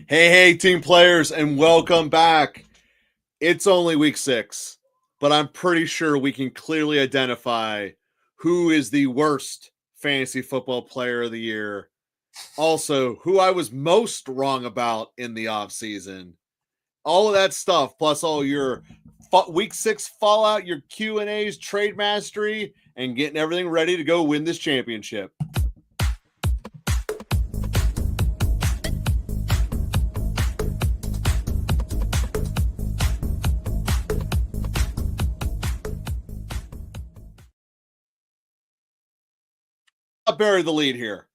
Hey, team players, and welcome back. It's only week 6, but I'm pretty sure we can clearly identify who is the worst fantasy football player of the year. Also, who I was most wrong about in the offseason. All of that stuff, plus all your week 6 fallout, your Q&As, trade mastery, and getting everything ready to go win this championship. I'll bury the lead here.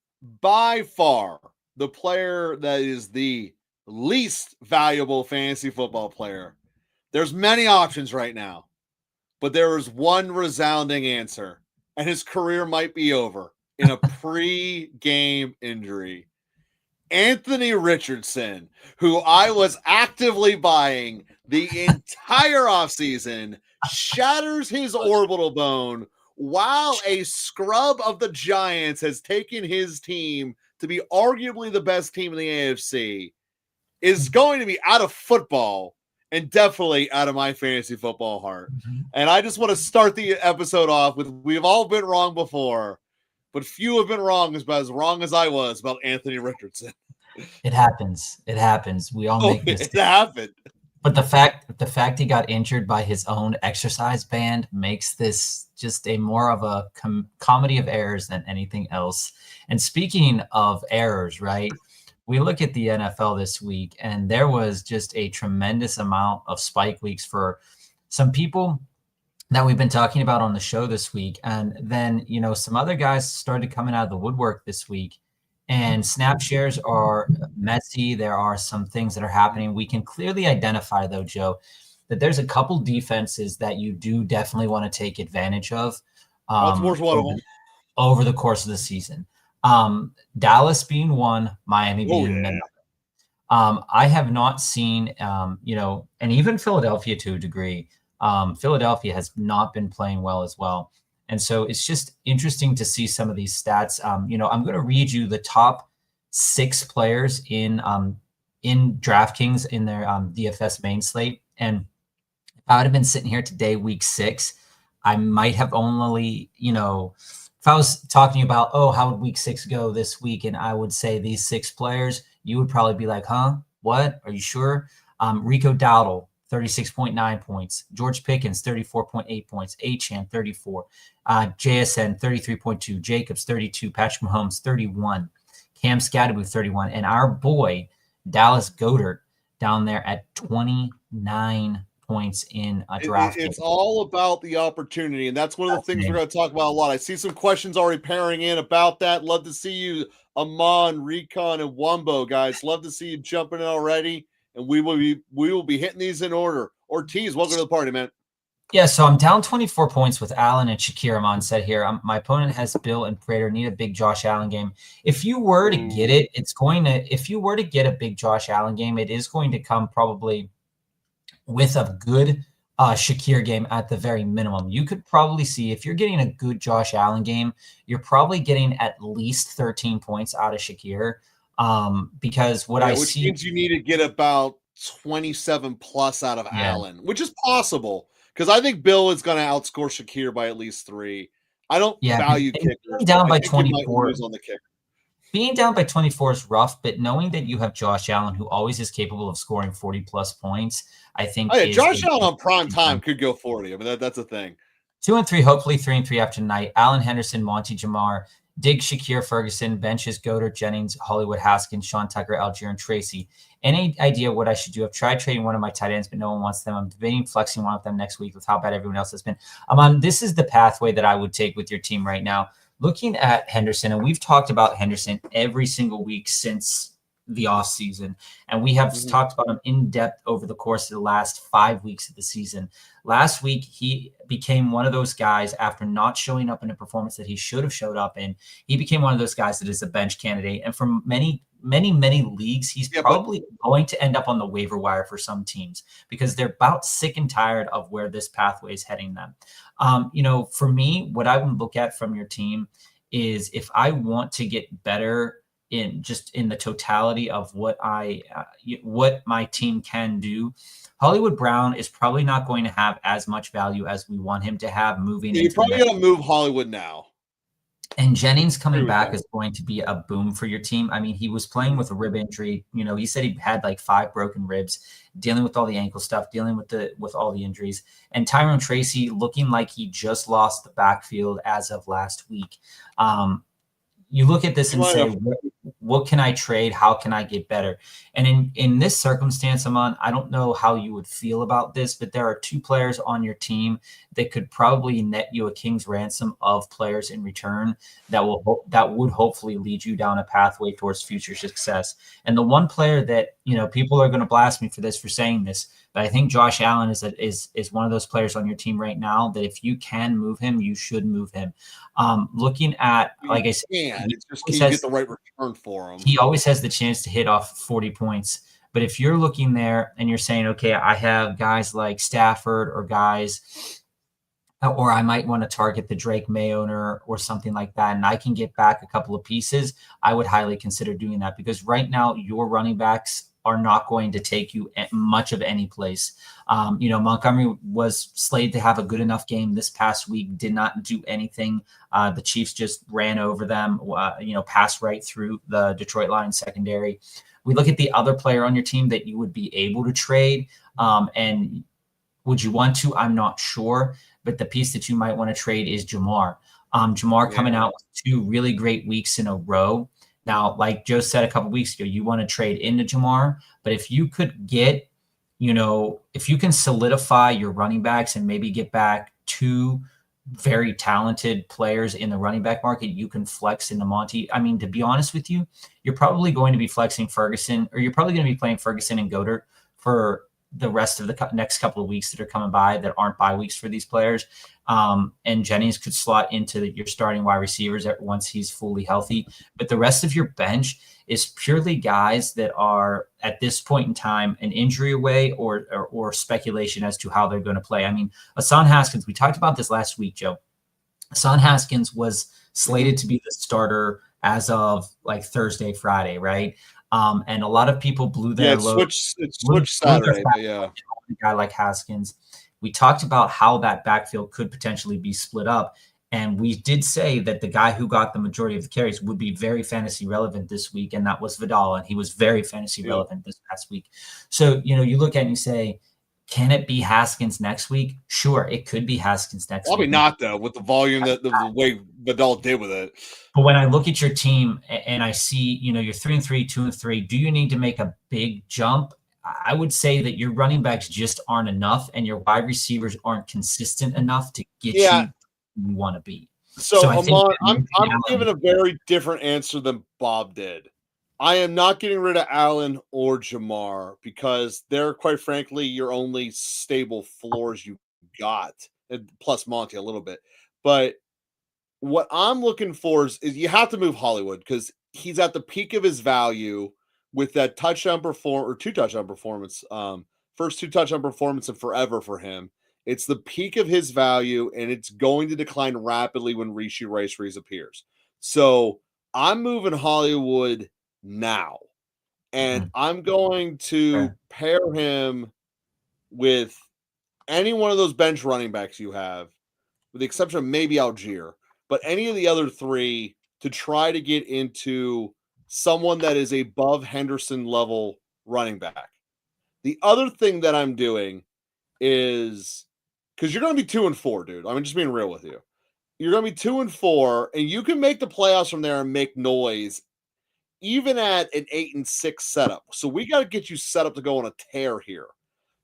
By far, the player that is the least valuable fantasy football player. There's many options right now, but there is one resounding answer, and his career might be over in a pre-game injury. Anthony Richardson, who I was actively buying the entire offseason, shatters his orbital bone while a scrub of the Giants has taken his team to be arguably the best team in the AFC, is going to be out of football and definitely out of my fantasy football heart. And I just want to start the episode off with, we've all been wrong before, but few have been wrong as wrong as I was about Anthony Richardson. It happens. It happens. We all make mistakes. It happened. But the fact he got injured by his own exercise band makes this just a more of a comedy of errors than anything else. And speaking of errors, right? We look at the NFL this week, and there was just a tremendous amount of spike weeks for some people that we've been talking about on the show this week. And then, some other guys started coming out of the woodwork this week. And snap shares are messy. There are some things that are happening. We can clearly identify, though, Joe, that there's a couple defenses that you do definitely want to take advantage of over the course of the season. Dallas being one, Miami being another. I have not seen, and even Philadelphia to a degree. Philadelphia has not been playing well as well. And so it's just interesting to see some of these stats. I'm going to read you the top 6 players in DraftKings in their DFS main slate. And if I would have been sitting here today, week 6, I might have only, if I was talking about, how would week 6 go this week? And I would say these 6 players, you would probably be like, huh? What? Are you sure? Rico Dowdle, 36.9 points. George Pickens, 34.8 points. Achane, 34. JSN, 33.2. Jacobs, 32. Patrick Mahomes, 31. Cam Scatterboo, 31. And our boy, Dallas Goedert, down there at 29 points in a draft. It's all about the opportunity, and that's one of the things we're going to talk about a lot. I see some questions already pairing in about that. Love to see you, Amon, Recon, and Wumbo, guys. Love to see you jumping in already. And we will be hitting these in order. Ortiz, welcome to the party, man. Yeah, so I'm down 24 points with Allen and Shakir. I'm on set here. My opponent has Bill and Prater. Need a big Josh Allen game. If you were to get it, if you were to get a big Josh Allen game, it is going to come probably with a good Shakir game at the very minimum. You could probably see, if you're getting a good Josh Allen game, you're probably getting at least 13 points out of Shakir. Because which means you need to get about 27 plus out of Allen, which is possible, because I think Bill is going to outscore Shakir by at least 3. I don't value kickers. Being down by 24 on the kicker. Being down by 24 is rough, but knowing that you have Josh Allen, who always is capable of scoring 40 plus points, I think. Josh Allen on prime time could go 40. I mean, that's a thing. 2 and 3, hopefully 3 and 3 after tonight. Allen Henderson, Monty Jamar, Dig Shakir Ferguson, benches Goddard, Jennings, Hollywood Haskins, Sean Tucker, Algier, and Tracy. Any idea what I should do? I've tried trading one of my tight ends, but no one wants them. I'm debating flexing one of them next week with how bad everyone else has been. This is the pathway that I would take with your team right now. Looking at Henderson, and we've talked about Henderson every single week since the offseason, and we have talked about him in depth over the course of the last 5 weeks of the season. Last week, he became one of those guys after not showing up in a performance that he should have showed up in. He became one of those guys that is a bench candidate. And for many leagues, he's probably going to end up on the waiver wire for some teams because they're about sick and tired of where this pathway is heading them. For me, what I would look at from your team is, if I want to get better in the totality of what my team can do, Hollywood Brown is probably not going to have as much value as we want him to have moving You're into probably going to move Hollywood now. And Jennings coming back is going to be a boom for your team. I mean, he was playing with a rib injury. You know, he said he had like 5 broken ribs, dealing with all the ankle stuff, dealing with all the injuries. And Tyrone Tracy looking like he just lost the backfield as of last week. You look at this and say, what can I trade? How can I get better? And in this circumstance, Aman, I don't know how you would feel about this, but there are 2 players on your team that could probably net you a king's ransom of players in return that would hopefully lead you down a pathway towards future success. And the one player that, you know, people are going to blast me for saying this, but I think Josh Allen is one of those players on your team right now that if you can move him, you should move him. Looking at, like I said, it's just can you get the right return for him? He always has the chance to hit off 40 points. But if you're looking there and you're saying, okay, I have guys like Stafford or I might want to target the Drake May owner or something like that, and I can get back a couple of pieces, I would highly consider doing that, because right now your running backs are not going to take you much of any place. You know, Montgomery was slated to have a good enough game this past week, did not do anything. The Chiefs just ran over them, passed right through the Detroit Lions secondary. We look at the other player on your team that you would be able to trade, and would you want to? I'm not sure, but the piece that you might want to trade is Jamar. Jamar coming out with 2 really great weeks in a row. Now, like Joe said a couple weeks ago, you want to trade into Jamar, but if you could get, if you can solidify your running backs and maybe get back 2 very talented players in the running back market, you can flex into Monty. I mean, to be honest with you, you're probably going to be flexing Ferguson, or you're probably going to be playing Ferguson and Goddard for the rest of the next couple of weeks that are coming by that aren't bye weeks for these players. And Jennings could slot into your starting wide receivers once he's fully healthy. But the rest of your bench is purely guys that are at this point in time an injury away or speculation as to how they're going to play. I mean, Hassan Haskins, we talked about this last week, Joe. Hassan Haskins was slated to be the starter as of like Thursday, Friday, right? And a lot of people blew their load. It switched Saturday, but yeah. A guy like Haskins. We talked about how that backfield could potentially be split up. And we did say that the guy who got the majority of the carries would be very fantasy relevant this week, and that was Vidal, and he was very fantasy relevant this past week. So, you look at it and you say, can it be Haskins next week? Sure, it could be Haskins next week. Probably not, though, with the volume that the way Vidal did with it. But when I look at your team and I see, you're 3-3, 2-3, do you need to make a big jump? I would say that your running backs just aren't enough, and your wide receivers aren't consistent enough to get you where you want to be. So Amon, I'm giving a very different answer than Bob did. I am not getting rid of Allen or Jamar because they're, quite frankly, your only stable floors you got, plus Monty a little bit. But what I'm looking for is you have to move Hollywood because he's at the peak of his value with that touchdown or 2 touchdown performance, first 2 touchdown performance in forever for him. It's the peak of his value, and it's going to decline rapidly when Rishi Rice reappears. So I'm moving Hollywood now, and I'm going to pair him with any one of those bench running backs you have, with the exception of maybe Algier, but any of the other 3 to try to get into someone that is above Henderson level running back. The other thing that I'm doing is, because you're going to be 2-4, dude. I'm just being real with you. You're going to be 2-4, and you can make the playoffs from there and make noise even at an 8-6 setup. So we got to get you set up to go on a tear here.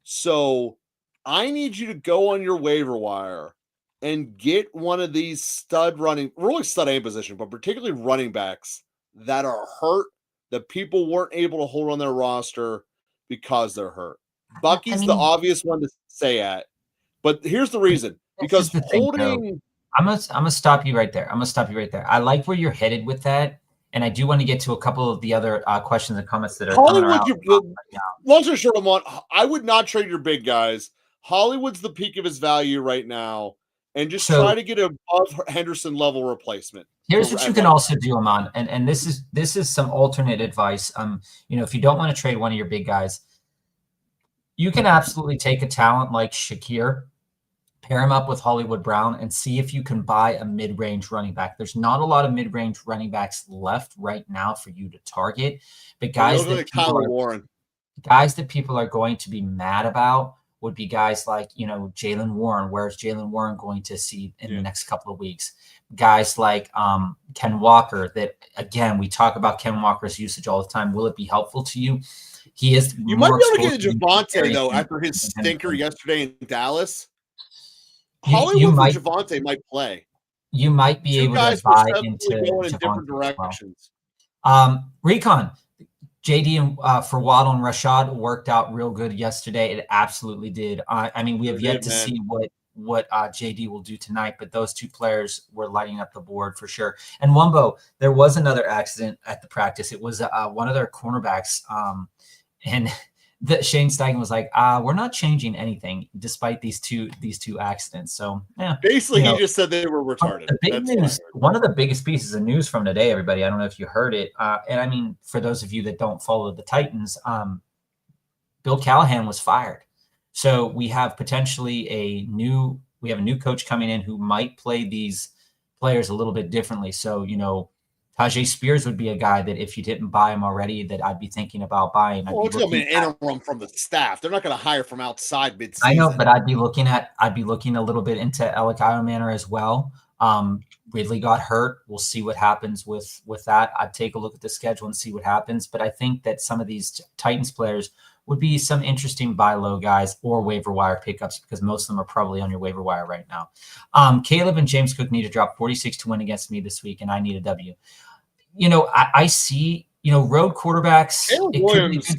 So I need you to go on your waiver wire and get one of these really stud aim position, but particularly running backs that are hurt, that people weren't able to hold on their roster because they're hurt. Bucky's the obvious one to say at, but here's the reason. Because holding... I'm gonna stop you right there. I like where you're headed with that, and I do want to get to a couple of the other questions and comments that are coming around. Long story short, I would not trade your big guys. Hollywood's the peak of his value right now, and just try to get above Henderson level replacement. Here's what you can also do, Aman, and this is some alternate advice. If you don't want to trade one of your big guys, you can absolutely take a talent like Shakir, pair him up with Hollywood Brown, and see if you can buy a mid-range running back. There's not a lot of mid-range running backs left right now for you to target, but guys that people are going to be mad about would be guys like, Jaylen Warren. Where's Jaylen Warren going to see in the next couple of weeks? Guys like Ken Walker, that, again, we talk about Ken Walker's usage all the time. Will it be helpful to you? He is. You might be able to get Javonte, though, after his stinker yesterday in Dallas. Hollywood for Javonte might play. You might be able to buy into going in different directions. Recon, JD and for Waddle and Rashad worked out real good yesterday. It absolutely did. We have yet to see what JD will do tonight, but those two players were lighting up the board for sure. And Wumbo, there was another accident at the practice. It was one of their cornerbacks, and Shane Steichen was like, we're not changing anything despite these two accidents. So yeah, basically he just said they were retarded. The big news, one of the biggest pieces of news from today, everybody, I don't know if you heard it. And for those of you that don't follow the Titans, Bill Callahan was fired. So we have potentially a new coach coming in who might play these players a little bit differently. So, Tajay Spears would be a guy that if you didn't buy him already, that I'd be thinking about buying. Well, it's going to be an interim from the staff. They're not going to hire from outside mid-season. I know, but I'd be looking a little bit into Alec Manor as well. Ridley got hurt. We'll see what happens with that. I'd take a look at the schedule and see what happens. But I think that some of these Titans players would be some interesting buy low guys or waiver wire pickups, because most of them are probably on your waiver wire right now. Caleb and James Cook need to drop 46 to win against me this week, and I need a W. I see, road quarterbacks. Caleb Williams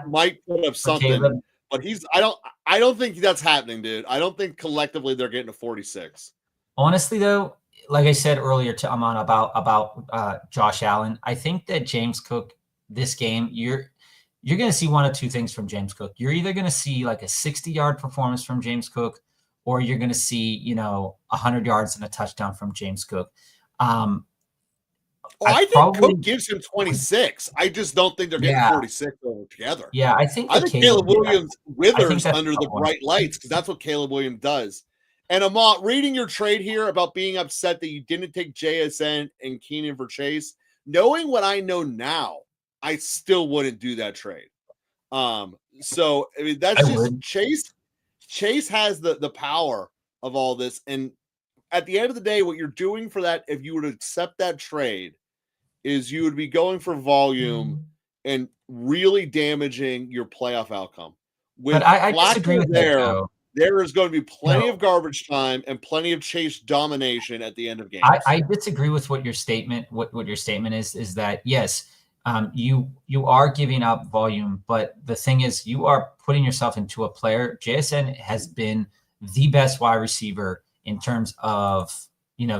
might put up something, but I don't think that's happening, dude. I don't think collectively they're getting to 46. Honestly, though, like I said earlier to Aman about Josh Allen, I think that James Cook, this game, you're going to see one of two things from James Cook. You're either going to see like a 60-yard performance from James Cook, or you're going to see, 100 yards and a touchdown from James Cook. I think Cook gives him 26. I just don't think they're getting 46 altogether. Yeah, I think Caleb Williams withers under the bright lights, because that's what Caleb Williams does. And I'm reading your trade here about being upset that you didn't take JSN and Keenan for Chase. Knowing what I know now, I still wouldn't do that trade. So that's just Chase. Chase has the power of all this, and at the end of the day, what you're doing for that, if you were to accept that trade, is you would be going for volume and really damaging your playoff outcome. But I disagree with that. There is going to be plenty of garbage time and plenty of Chase domination at the end of games. I disagree with what your statement. What your statement is that yes, you are giving up volume, but the thing is, you are putting yourself into a player. JSN has been the best wide receiver in terms of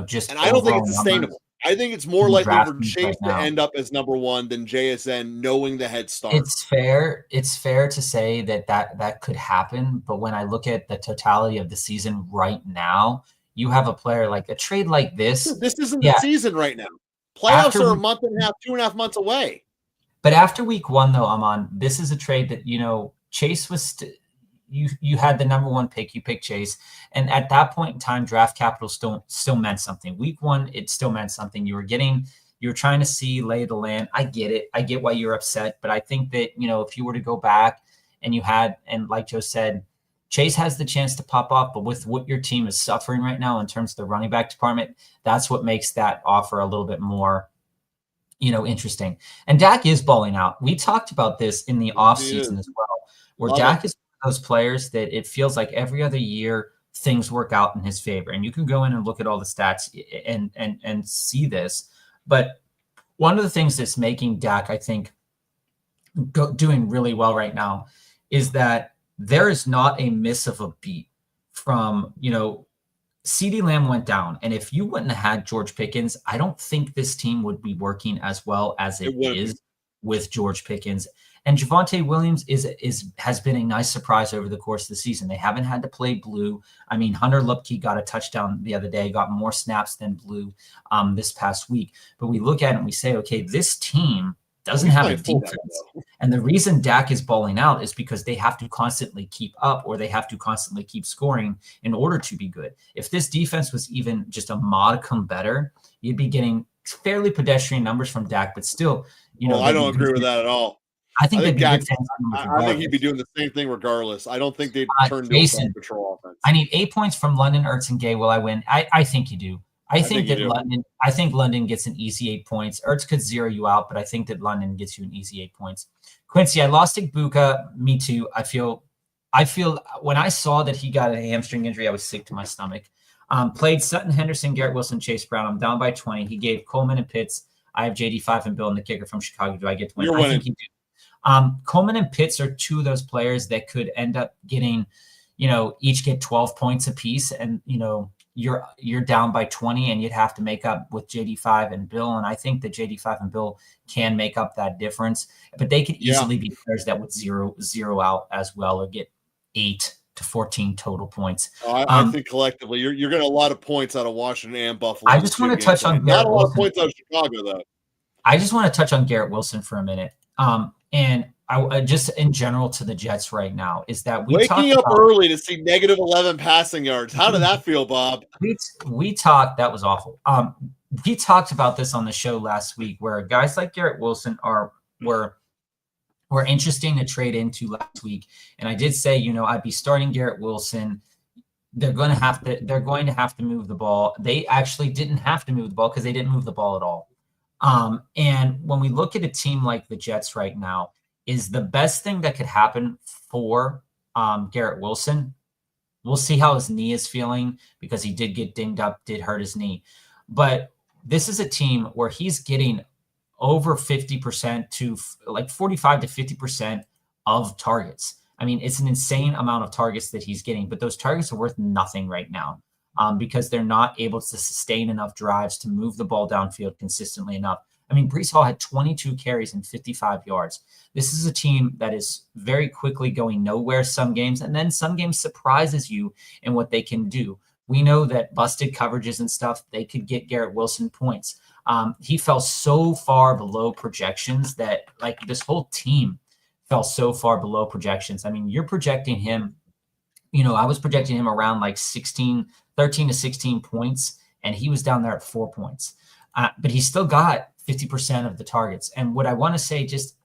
just. And I don't think it's sustainable. I think it's more likely for Chase to end up as number one than JSN, knowing the head start. It's fair to say that could happen, but when I look at the totality of the season right now, you have a player like a trade like this. This isn't the season right now. Playoffs are a month and a half, 2.5 months away. But after week one, though, Aman, this is a trade that Chase was. You had the number one pick. You picked Chase, and at that point in time, draft capital still meant something. Week one, it still meant something. You were trying to lay of the land. I get it. I get why you're upset, but I think that if you were to go back and and like Joe said, Chase has the chance to pop off, but with what your team is suffering right now in terms of the running back department, that's what makes that offer a little bit more, interesting. And Dak is balling out. We talked about this in the offseason as well, where Dak is those players that it feels like every other year things work out in his favor. And you can go in and look at all the stats and see this. But one of the things that's making Dak, I think, doing really well right now is that there is not a miss of a beat from, CeeDee Lamb went down. And if you wouldn't have had George Pickens, I don't think this team would be working as well as it is. with George Pickens. And Javonte Williams has been a nice surprise over the course of the season. They haven't had to play Blue. I mean, Hunter Lupke got a touchdown the other day, got more snaps than Blue this past week. But we look at it and we say, okay, this team doesn't have a defense. And the reason Dak is balling out is because they have to constantly keep up, or they have to constantly keep scoring in order to be good. If this defense was even just a modicum better, you'd be getting fairly pedestrian numbers from Dak, but still, I don't agree with that at all. I think they'd be good. I think he'd be doing the same thing regardless. I don't think they'd turn to a control offense. I need 8 points from London, Ertz, and Gay. Will I win? I think you do. I think London gets an easy 8 points. Ertz could zero you out, but I think that London gets you an easy 8 points. Quincy, I lost Igbuka. Me too. I feel when I saw that he got a hamstring injury, I was sick to my stomach. Played Sutton, Henderson, Garrett Wilson, Chase Brown. I'm down by 20. He gave Coleman and Pitts. I have JD5 and Bill and the kicker from Chicago. Do I get to win? I think you do. Coleman and Pitts are two of those players that could end up getting, each get 12 points apiece, and you're down by 20, and you'd have to make up with JD5 and Bill. And I think that JD5 and Bill can make up that difference, but they could easily be players that would zero out as well, or get 8 to 14 total points. I think collectively you're getting a lot of points out of Washington and Buffalo. I just want to touch on not a lot of points out of Chicago though. I just want to touch on Garrett Wilson for a minute. And I just in general to the Jets right now is that waking up early to see negative 11 passing yards. How did that feel, Bob? We talked. That was awful. We talked about this on the show last week, where guys like Garrett Wilson were interesting to trade into last week. And I did say, I'd be starting Garrett Wilson. They're going to have to move the ball. They actually didn't have to move the ball because they didn't move the ball at all. And when we look at a team like the Jets right now, is the best thing that could happen for Garrett Wilson. We'll see how his knee is feeling, because he did get dinged up, did hurt his knee. But this is a team where he's getting over 50% to like 45 to 50% of targets. I mean, it's an insane amount of targets that he's getting, but those targets are worth nothing right now. Because they're not able to sustain enough drives to move the ball downfield consistently enough. I mean, Breece Hall had 22 carries and 55 yards. This is a team that is very quickly going nowhere some games, and then some games surprises you in what they can do. We know that busted coverages and stuff, they could get Garrett Wilson points. He fell so far below projections that, like, this whole team fell so far below projections. I mean, you're projecting him, I was projecting him around like 13 to 16 points, and he was down there at 4 points. But he still got 50% of the targets. And what I want to say just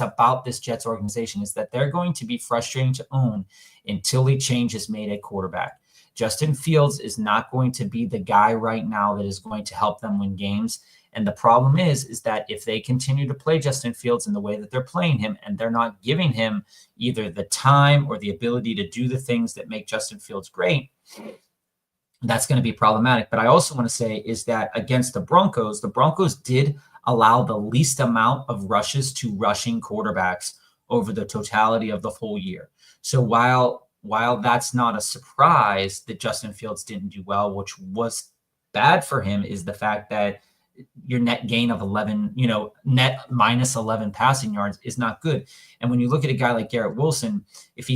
about this Jets organization is that they're going to be frustrating to own until a change is made at quarterback. Justin Fields is not going to be the guy right now that is going to help them win games. And the problem is that if they continue to play Justin Fields in the way that they're playing him, and they're not giving him either the time or the ability to do the things that make Justin Fields great, that's going to be problematic. But I also want to say is that against the Broncos did allow the least amount of rushes to rushing quarterbacks over the totality of the whole year. So while that's not a surprise that Justin Fields didn't do well, which was bad for him, is the fact that your net gain of 11, net minus 11 passing yards is not good. And when you look at a guy like Garrett Wilson, if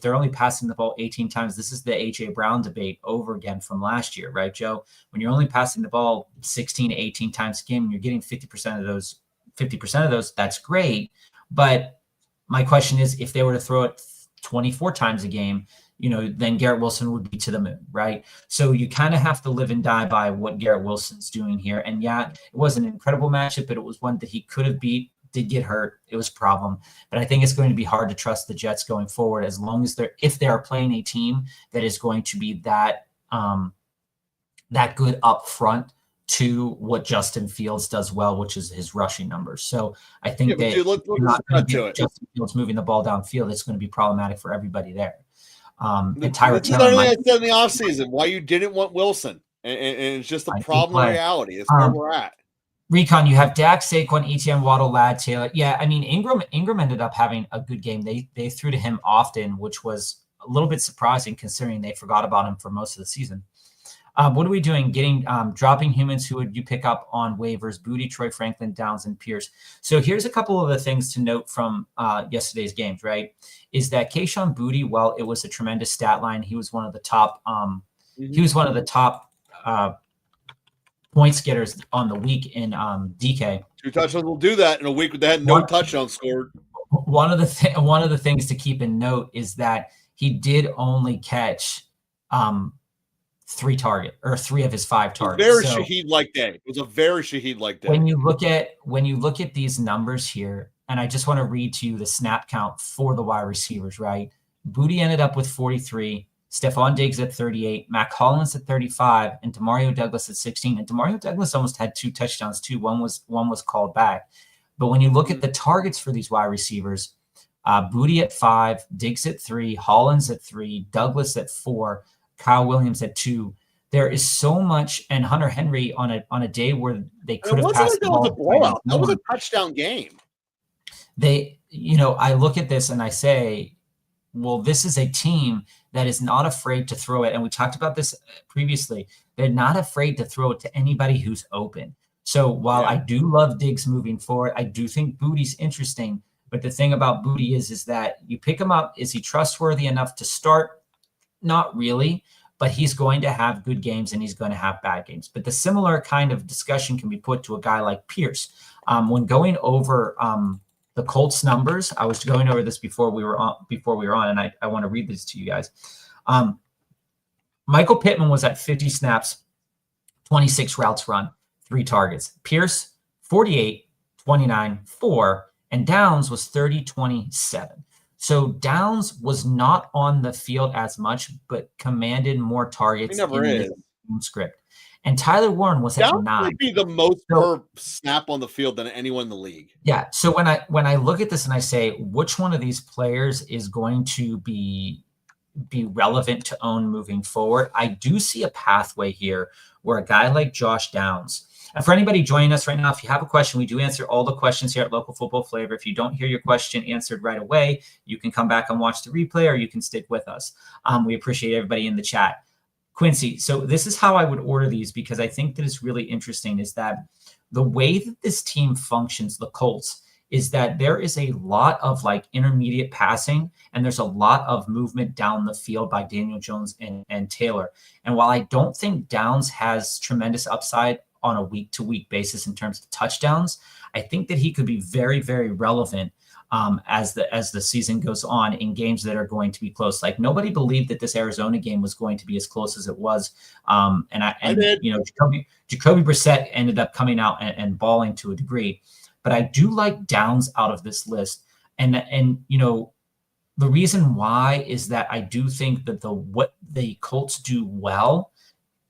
they're only passing the ball 18 times, this is the A.J. Brown debate over again from last year, right, Joe? When you're only passing the ball 16 to 18 times a game and you're getting 50% of those, that's great. But my question is, if they were to throw it 24 times a game, then Garrett Wilson would be to the moon, right? So you kind of have to live and die by what Garrett Wilson's doing here. And yeah, it was an incredible matchup, but it was one that he could have beat, did get hurt. It was a problem. But I think it's going to be hard to trust the Jets going forward, as long as if they are playing a team that is going to be that good up front to what Justin Fields does well, which is his rushing numbers. So I think that Justin Fields moving the ball downfield, it's going to be problematic for everybody there. This is everything I said in the offseason, why you didn't want Wilson. And it's just a problem in reality. It's where we're at. Recon, you have Dak, Saquon, ETN, Waddle, Ladd, Taylor. Yeah, I mean, Ingram ended up having a good game. They threw to him often, which was a little bit surprising considering they forgot about him for most of the season. What are we doing? Dropping humans. Who would you pick up on waivers? Booty, Troy Franklin, Downs, and Pierce. So here's a couple of the things to note from yesterday's games, right? Is that Kayshon Booty, while it was a tremendous stat line, he was one of the top points getters on the week in DK. 2 touchdowns will do that in a week that had no touchdowns scored. One of the things to keep in note is that he did only catch 3 of his 5 targets. Very Shaheed-like day. It was a very Shaheed-like day. When you look at these numbers here, and I just want to read to you the snap count for the wide receivers, right? Booty ended up with 43, Stephon Diggs at 38, Mac Hollins at 35, and Demario Douglas at 16. And Demario Douglas almost had 2 touchdowns too. One was called back. But when you look at the targets for these wide receivers, Booty at 5, Diggs at 3, Hollins at 3, Douglas at 4, Kyle Williams at 2. There is so much, and Hunter Henry on a day where they could have passed the ball. Blowout. That was a touchdown game. I look at this and I say, well, this is a team that is not afraid to throw it. And we talked about this previously. They're not afraid to throw it to anybody who's open. So while I do love Diggs moving forward, I do think Booty's interesting. But the thing about Booty is that you pick him up. Is he trustworthy enough to start? Not really, but he's going to have good games and he's going to have bad games. But the similar kind of discussion can be put to a guy like Pierce. When going over the Colts numbers, I was going over this before we were on, and I want to read this to you guys. Michael Pittman was at 50 snaps, 26 routes run, 3 targets. Pierce, 48, 29, 4, and Downs was 30, 27. So Downs was not on the field as much, but commanded more targets in the script. And Tyler Warren was at 9. Might be the most per snap on the field than anyone in the league. Yeah. So when I look at this and I say, which one of these players is going to be relevant to own moving forward, I do see a pathway here where a guy like Josh Downs. And for anybody joining us right now, if you have a question, we do answer all the questions here at Local Football Flavor. If you don't hear your question answered right away, you can come back and watch the replay, or you can stick with us. We appreciate everybody in the chat. Quincy, so this is how I would order these, because I think that it's really interesting, is that the way that this team functions, the Colts, is that there is a lot of like intermediate passing, and there's a lot of movement down the field by Daniel Jones and Taylor. And while I don't think Downs has tremendous upside on a week-to-week basis in terms of touchdowns, I think that he could be very, very relevant as the season goes on in games that are going to be close. Like, nobody believed that this Arizona game was going to be as close as it was. Jacoby Brissett ended up coming out and balling to a degree. But I do like Downs out of this list. And the reason why is that I do think that what the Colts do well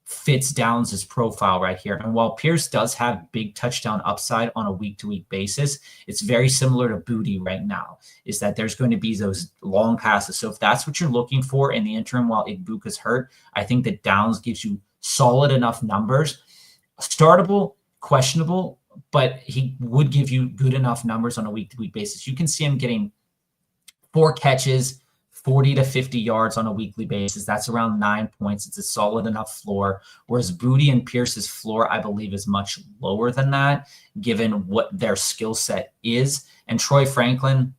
fits Downs' profile right here. And while Pierce does have big touchdown upside on a week-to-week basis, it's very similar to Booty right now, is that there's going to be those long passes. So if that's what you're looking for in the interim while Igbuka's hurt, I think that Downs gives you solid enough numbers. Startable, questionable, but he would give you good enough numbers on a week-to-week basis. You can see him getting 4 catches, 40 to 50 yards on a weekly basis. That's around 9 points. It's a solid enough floor. Whereas Booty and Pierce's floor, I believe, is much lower than that, given what their skill set is. And Troy Franklin,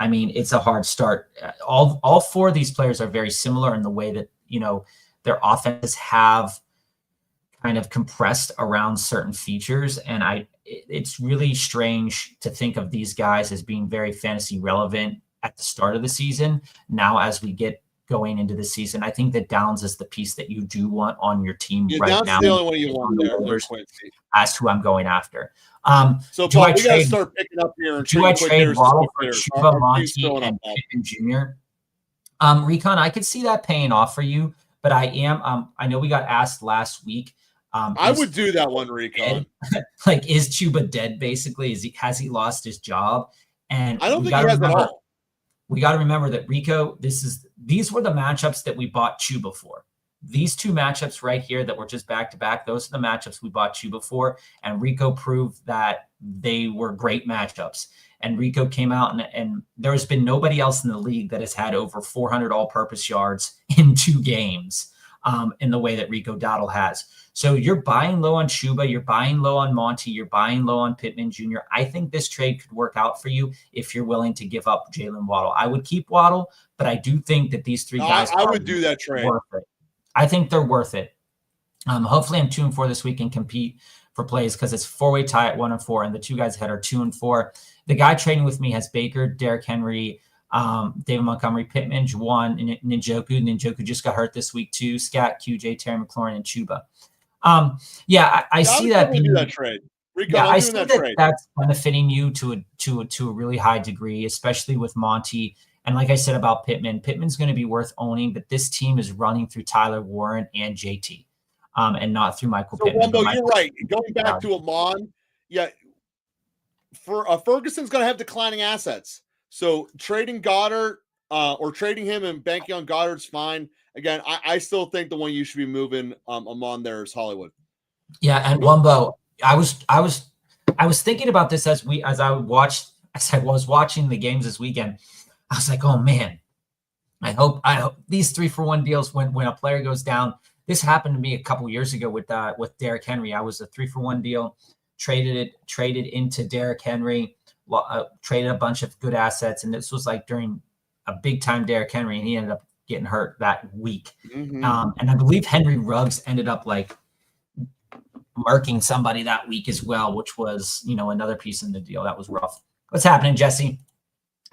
I mean, it's a hard start. All 4 of these players are very similar in the way that, their offenses have kind of compressed around certain features. And it's really strange to think of these guys as being very fantasy relevant at the start of the season. Now, as we get going into the season, I think that Downs is the piece that you do want on your team right Downs now. The only one you want there. As who I'm going after. So Paul, we got to start picking up here. Do I trade Waddle for Chuba, Monty, and Pittman Jr.? Recon, I could see that paying off for you, but I know we got asked last week. I would do that one, Recon. Like, is Chuba dead? Basically, has he lost his job? And I don't think he has at all. We got to remember that Rico, these were the matchups that we bought Chuba for. These 2 matchups right here that were just back-to-back, those are the matchups we bought Chuba for, and Rico proved that they were great matchups. And Rico came out, and there has been nobody else in the league that has had over 400 all-purpose yards in 2 games. in the way that Rico Dowdle has. So you're buying low on Chuba, you're buying low on Monty, you're buying low on Pittman Jr. I think this trade could work out for you if you're willing to give up Jalen Waddle. I would keep Waddle, but I do think that these three guys I would do that trade. Worth it. I think they're worth it. Hopefully I'm 2-4 this week and compete for plays because it's 4-way tie at 1-4, and the two guys ahead are 2-4. The guy trading with me has Baker, Derrick Henry, David Montgomery, Pittman, Juwan, and Njoku. Njoku just got hurt this week too. Scat, QJ, Terry McLaurin, and Chuba. I see that being that trade. Rico, yeah, I see that that that's benefiting you to a really high degree, especially with Monty. And like I said about Pittman, Pittman's going to be worth owning, but this team is running through Tyler Warren and JT, and not through Michael Pittman. Wumbo, you're right. Going back to Amon, Ferguson's going to have declining assets. So trading Goddard or trading him and banking on Goddard's fine. Again, I still think the one you should be moving Amon there is Hollywood. Yeah, and Wumbo, I was thinking about this as I was watching the games this weekend. I was like, oh man, I hope these 3-for-1 deals when a player goes down. This happened to me a couple years ago with Derrick Henry. I was a 3-for-1 deal, traded into Derrick Henry, traded a bunch of good assets, and this was like during a big time Derrick Henry, and he ended up getting hurt that week. Mm-hmm. And I believe Henry Ruggs ended up like marking somebody that week as well, which was another piece in the deal that was rough. What's happening, Jesse?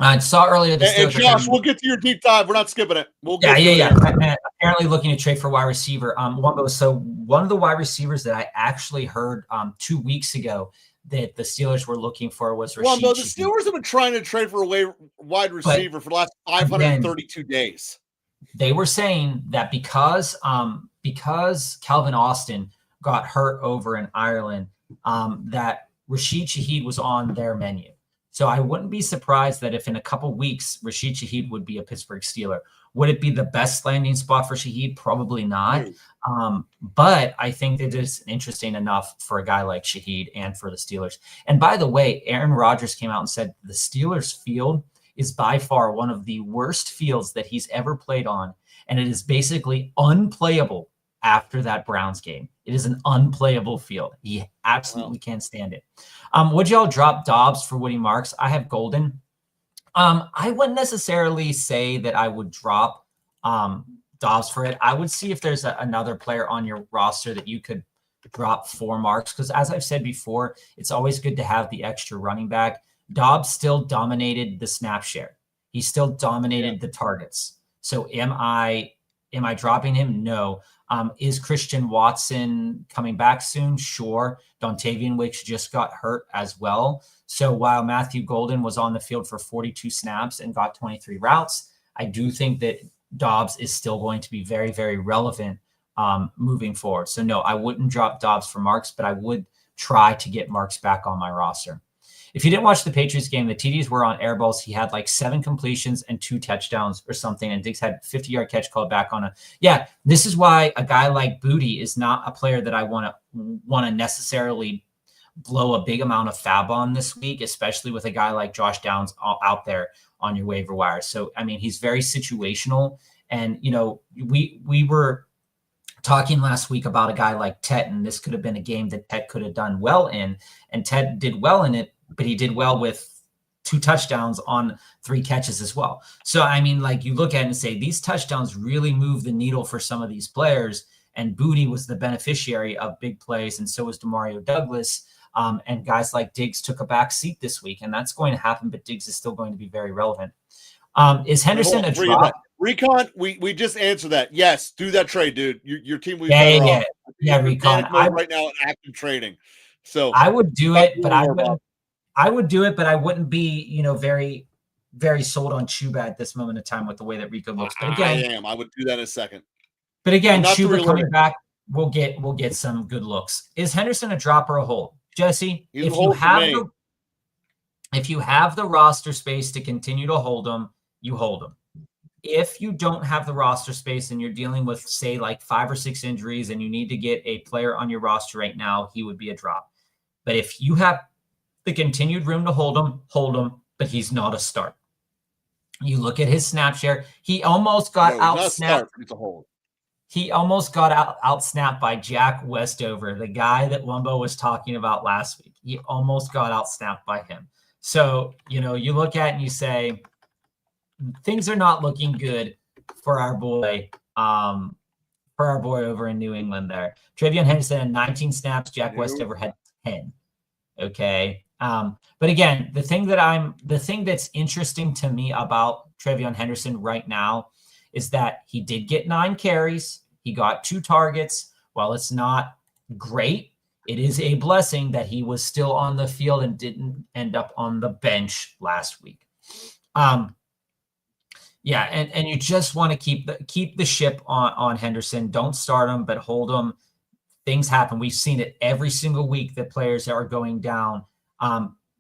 I saw earlier this. And Josh, we'll get to your deep dive. We're not skipping it. Apparently looking to trade for wide receiver. So one of the wide receivers that I actually heard 2 weeks ago that the Steelers were looking for was Rashid. Well, the Steelers have been trying to trade for a wide receiver for the last 532 days. They were saying that because Calvin Austin got hurt over in Ireland, that Rashid Shaheed was on their menu. So I wouldn't be surprised that if in a couple weeks Rashid Shaheed would be a Pittsburgh Steeler. Would it be the best landing spot for Shaheed? Probably not. But I think it is interesting enough for a guy like Shaheed and for the Steelers. And by the way, Aaron Rodgers came out and said the Steelers field is by far one of the worst fields that he's ever played on. And it is basically unplayable after that Browns game. It is an unplayable field. He absolutely can't stand it. Would y'all drop Dobbs for Woody Marks? I have Golden. I wouldn't necessarily say that I would drop Dobbs for it. I would see if there's another player on your roster that you could drop for Marks, because as I've said before, it's always good to have the extra running back. Dobbs still dominated the snap share. He still dominated the targets. So am I dropping him? No. Is Christian Watson coming back soon? Sure. Dontavian Wicks just got hurt as well. So while Matthew Golden was on the field for 42 snaps and got 23 routes, I do think that Dobbs is still going to be very, very relevant moving forward. So no, I wouldn't drop Dobbs for Marks, but I would try to get Marks back on my roster. If you didn't watch the Patriots game, the TDs were on air balls. He had like 7 completions and 2 touchdowns or something. And Diggs had 50-yard catch called back on this is why a guy like Booty is not a player that I want to necessarily blow a big amount of fab on this week, especially with a guy like Josh Downs out there on your waiver wire. So, I mean, he's very situational. And, we were talking last week about a guy like Tet, and this could have been a game that Tet could have done well in, and Tet did well in it, but he did well with 2 touchdowns on 3 catches as well. So, I mean, like you look at it and say, these touchdowns really move the needle for some of these players, and Booty was the beneficiary of big plays, and so was Demario Douglas, and guys like Diggs took a back seat this week, and that's going to happen, but Diggs is still going to be very relevant. Is Henderson a drop? Recon, we just answered that. Yes, do that trade, dude. Your team will be Recon. Right now in active trading. So I would do it, but I wouldn't be, very, very sold on Chuba at this moment in time with the way that Rico looks. But again, I would do that in a second. But again, Chuba coming back, we'll get some good looks. Is Henderson a drop or a hold? Jesse, if you have the roster space to continue to hold him, you hold him. If you don't have the roster space and you're dealing with, say, like 5 or 6 injuries and you need to get a player on your roster right now, he would be a drop. But if you have the continued room to hold him, but he's not a start. You look at his snap share. He almost got out snapped. It's a hold. He almost got out-snapped by Jack Westover, the guy that Wumbo was talking about last week. He almost got out-snapped by him. So, you look at it and you say, things are not looking good for our boy over in New England there. Travion Henderson had 19 snaps. Jack Westover had 10. Okay. But again, the thing that's interesting to me about Travion Henderson right now is that he did get 9 carries. He got 2 targets. While it's not great, it is a blessing that he was still on the field and didn't end up on the bench last week. Yeah, and you just want to keep the ship on Henderson. Don't start him, but hold him. Things happen. We've seen it every single week that players are going down.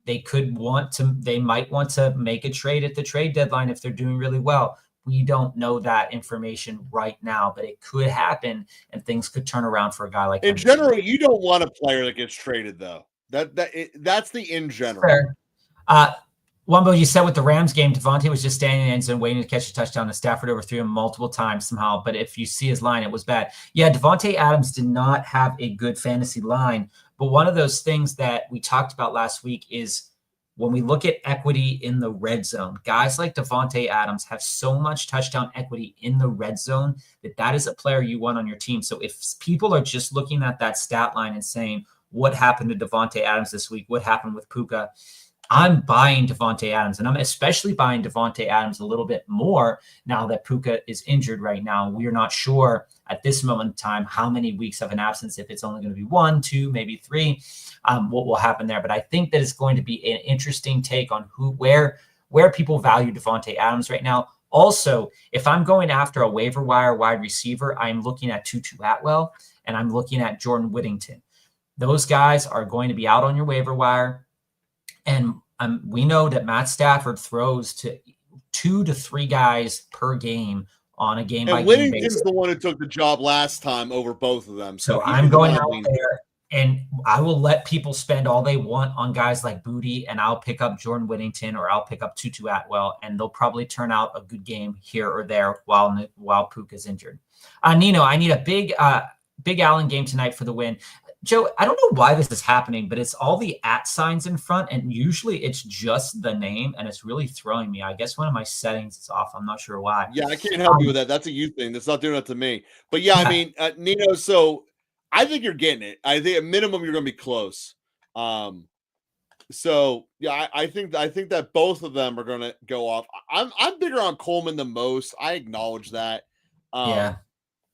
They might want to make a trade at the trade deadline if they're doing really well. We don't know that information right now, but it could happen and things could turn around for a guy like in Henderson. general. You don't want a player that gets traded though. That's the in general. Fair. Wumbo, you said with the Rams game, Devontae was just standing in the end zone waiting to catch a touchdown, and Stafford overthrew him multiple times somehow. But if you see his line, it was bad. Yeah, Devontae Adams did not have a good fantasy line. But one of those things that we talked about last week is when we look at equity in the red zone, guys like Devontae Adams have so much touchdown equity in the red zone that is a player you want on your team. So if people are just looking at that stat line and saying, what happened to Devontae Adams this week? What happened with Puka? I'm buying Devontae Adams, and I'm especially buying Devontae Adams a little bit more now that Puka is injured right now. We are not sure at this moment in time how many weeks of an absence, if it's only going to be 1, 2, maybe 3, what will happen there. But I think that it's going to be an interesting take on where people value Devontae Adams right now. Also, if I'm going after a waiver wire wide receiver, I'm looking at Tutu Atwell and I'm looking at Jordan Whittington. Those guys are going to be out on your waiver wire. And we know that Matt Stafford throws to 2 to 3 guys per game on a game by game basis. And Whittington's the one who took the job last time over both of them. So I'm going out there and I will let people spend all they want on guys like Booty, and I'll pick up Jordan Whittington or I'll pick up Tutu Atwell, and they'll probably turn out a good game here or there while Puka's injured. Nino, I need a big Allen game tonight for the win. Joe, I don't know why this is happening, but it's all the @ signs in front, and usually it's just the name, and it's really throwing me. I guess one of my settings is off. I'm not sure why. Yeah, I can't help you with that. That's a you thing. That's not doing that to me. But yeah, I mean, Nino, so I think you're getting it. I think at minimum you're going to be close. So yeah, I think that both of them are going to go off. I'm bigger on Coleman than most. I acknowledge that. Yeah.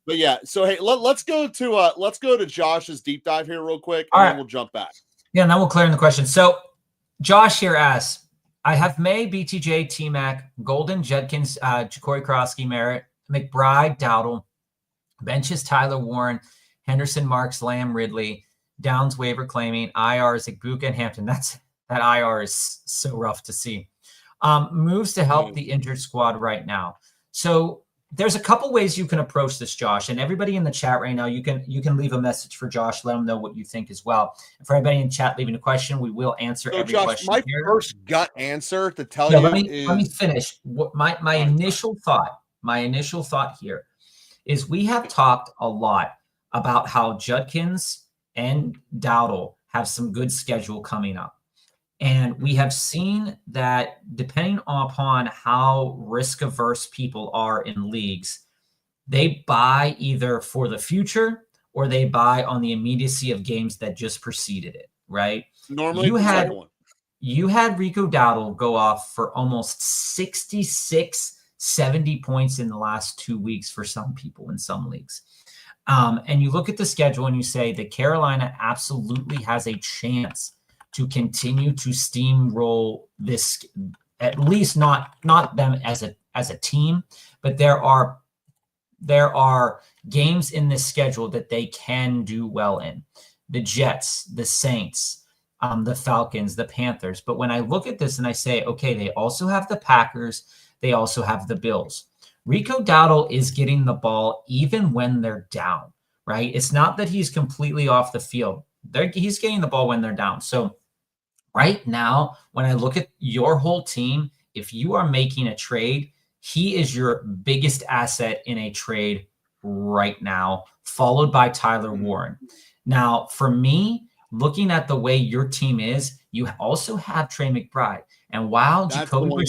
But yeah, so hey, let's go to Josh's deep dive here real quick, and then we'll jump back. Yeah, and then we'll clear in the question. So Josh here asks, I have May, BTJ, T-Mac, Golden, Judkins, Ja'Cory Krosky, Merritt, McBride, Dowdle, benches Tyler Warren, Henderson, Marks, Lamb, Ridley, Downs, Waiver claiming, IR is Igbuka and Hampton. That IR is so rough to see. Moves to help the injured squad right now. So there's a couple ways you can approach this, Josh, and everybody in the chat right now, you can leave a message for Josh. Let him know what you think as well. And for everybody in chat leaving a question, we will answer every Josh, question. My first gut answer to tell you let me finish. My initial thought here is we have talked a lot about how Judkins and Dowdle have some good schedule coming up. And we have seen that depending upon how risk-averse people are in leagues, they buy either for the future or they buy on the immediacy of games that just preceded it, right? Normally, you had Rico Dowdle go off for almost 66, 70 points in the last 2 weeks for some people in some leagues. And you look at the schedule and you say that Carolina absolutely has a chance to continue to steamroll this, at least not them as a team, but there are games in this schedule that they can do well in. The Jets, the Saints, the Falcons, the Panthers. But when I look at this and I say, okay, they also have the Packers, they also have the Bills. Rico Dowdle is getting the ball even when they're down, right? It's not that he's completely off the field. He's getting the ball when they're down. So right now, when I look at your whole team, if you are making a trade, he is your biggest asset in a trade right now, followed by Tyler Warren. Now, for me, looking at the way your team is, you also have Trey McBride. And while Jacoby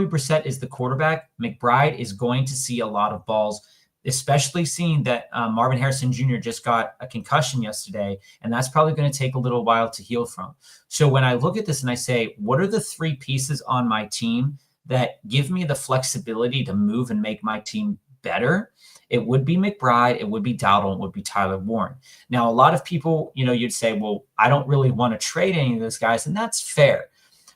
Brissett is the quarterback, McBride is going to see a lot of balls, especially seeing that Marvin Harrison Jr. just got a concussion yesterday, and that's probably going to take a little while to heal from. So when I look at this and I say, what are the three pieces on my team that give me the flexibility to move and make my team better? It would be McBride, it would be Dowdle, it would be Tyler Warren. Now, a lot of people, you'd say, well, I don't really want to trade any of those guys, and that's fair.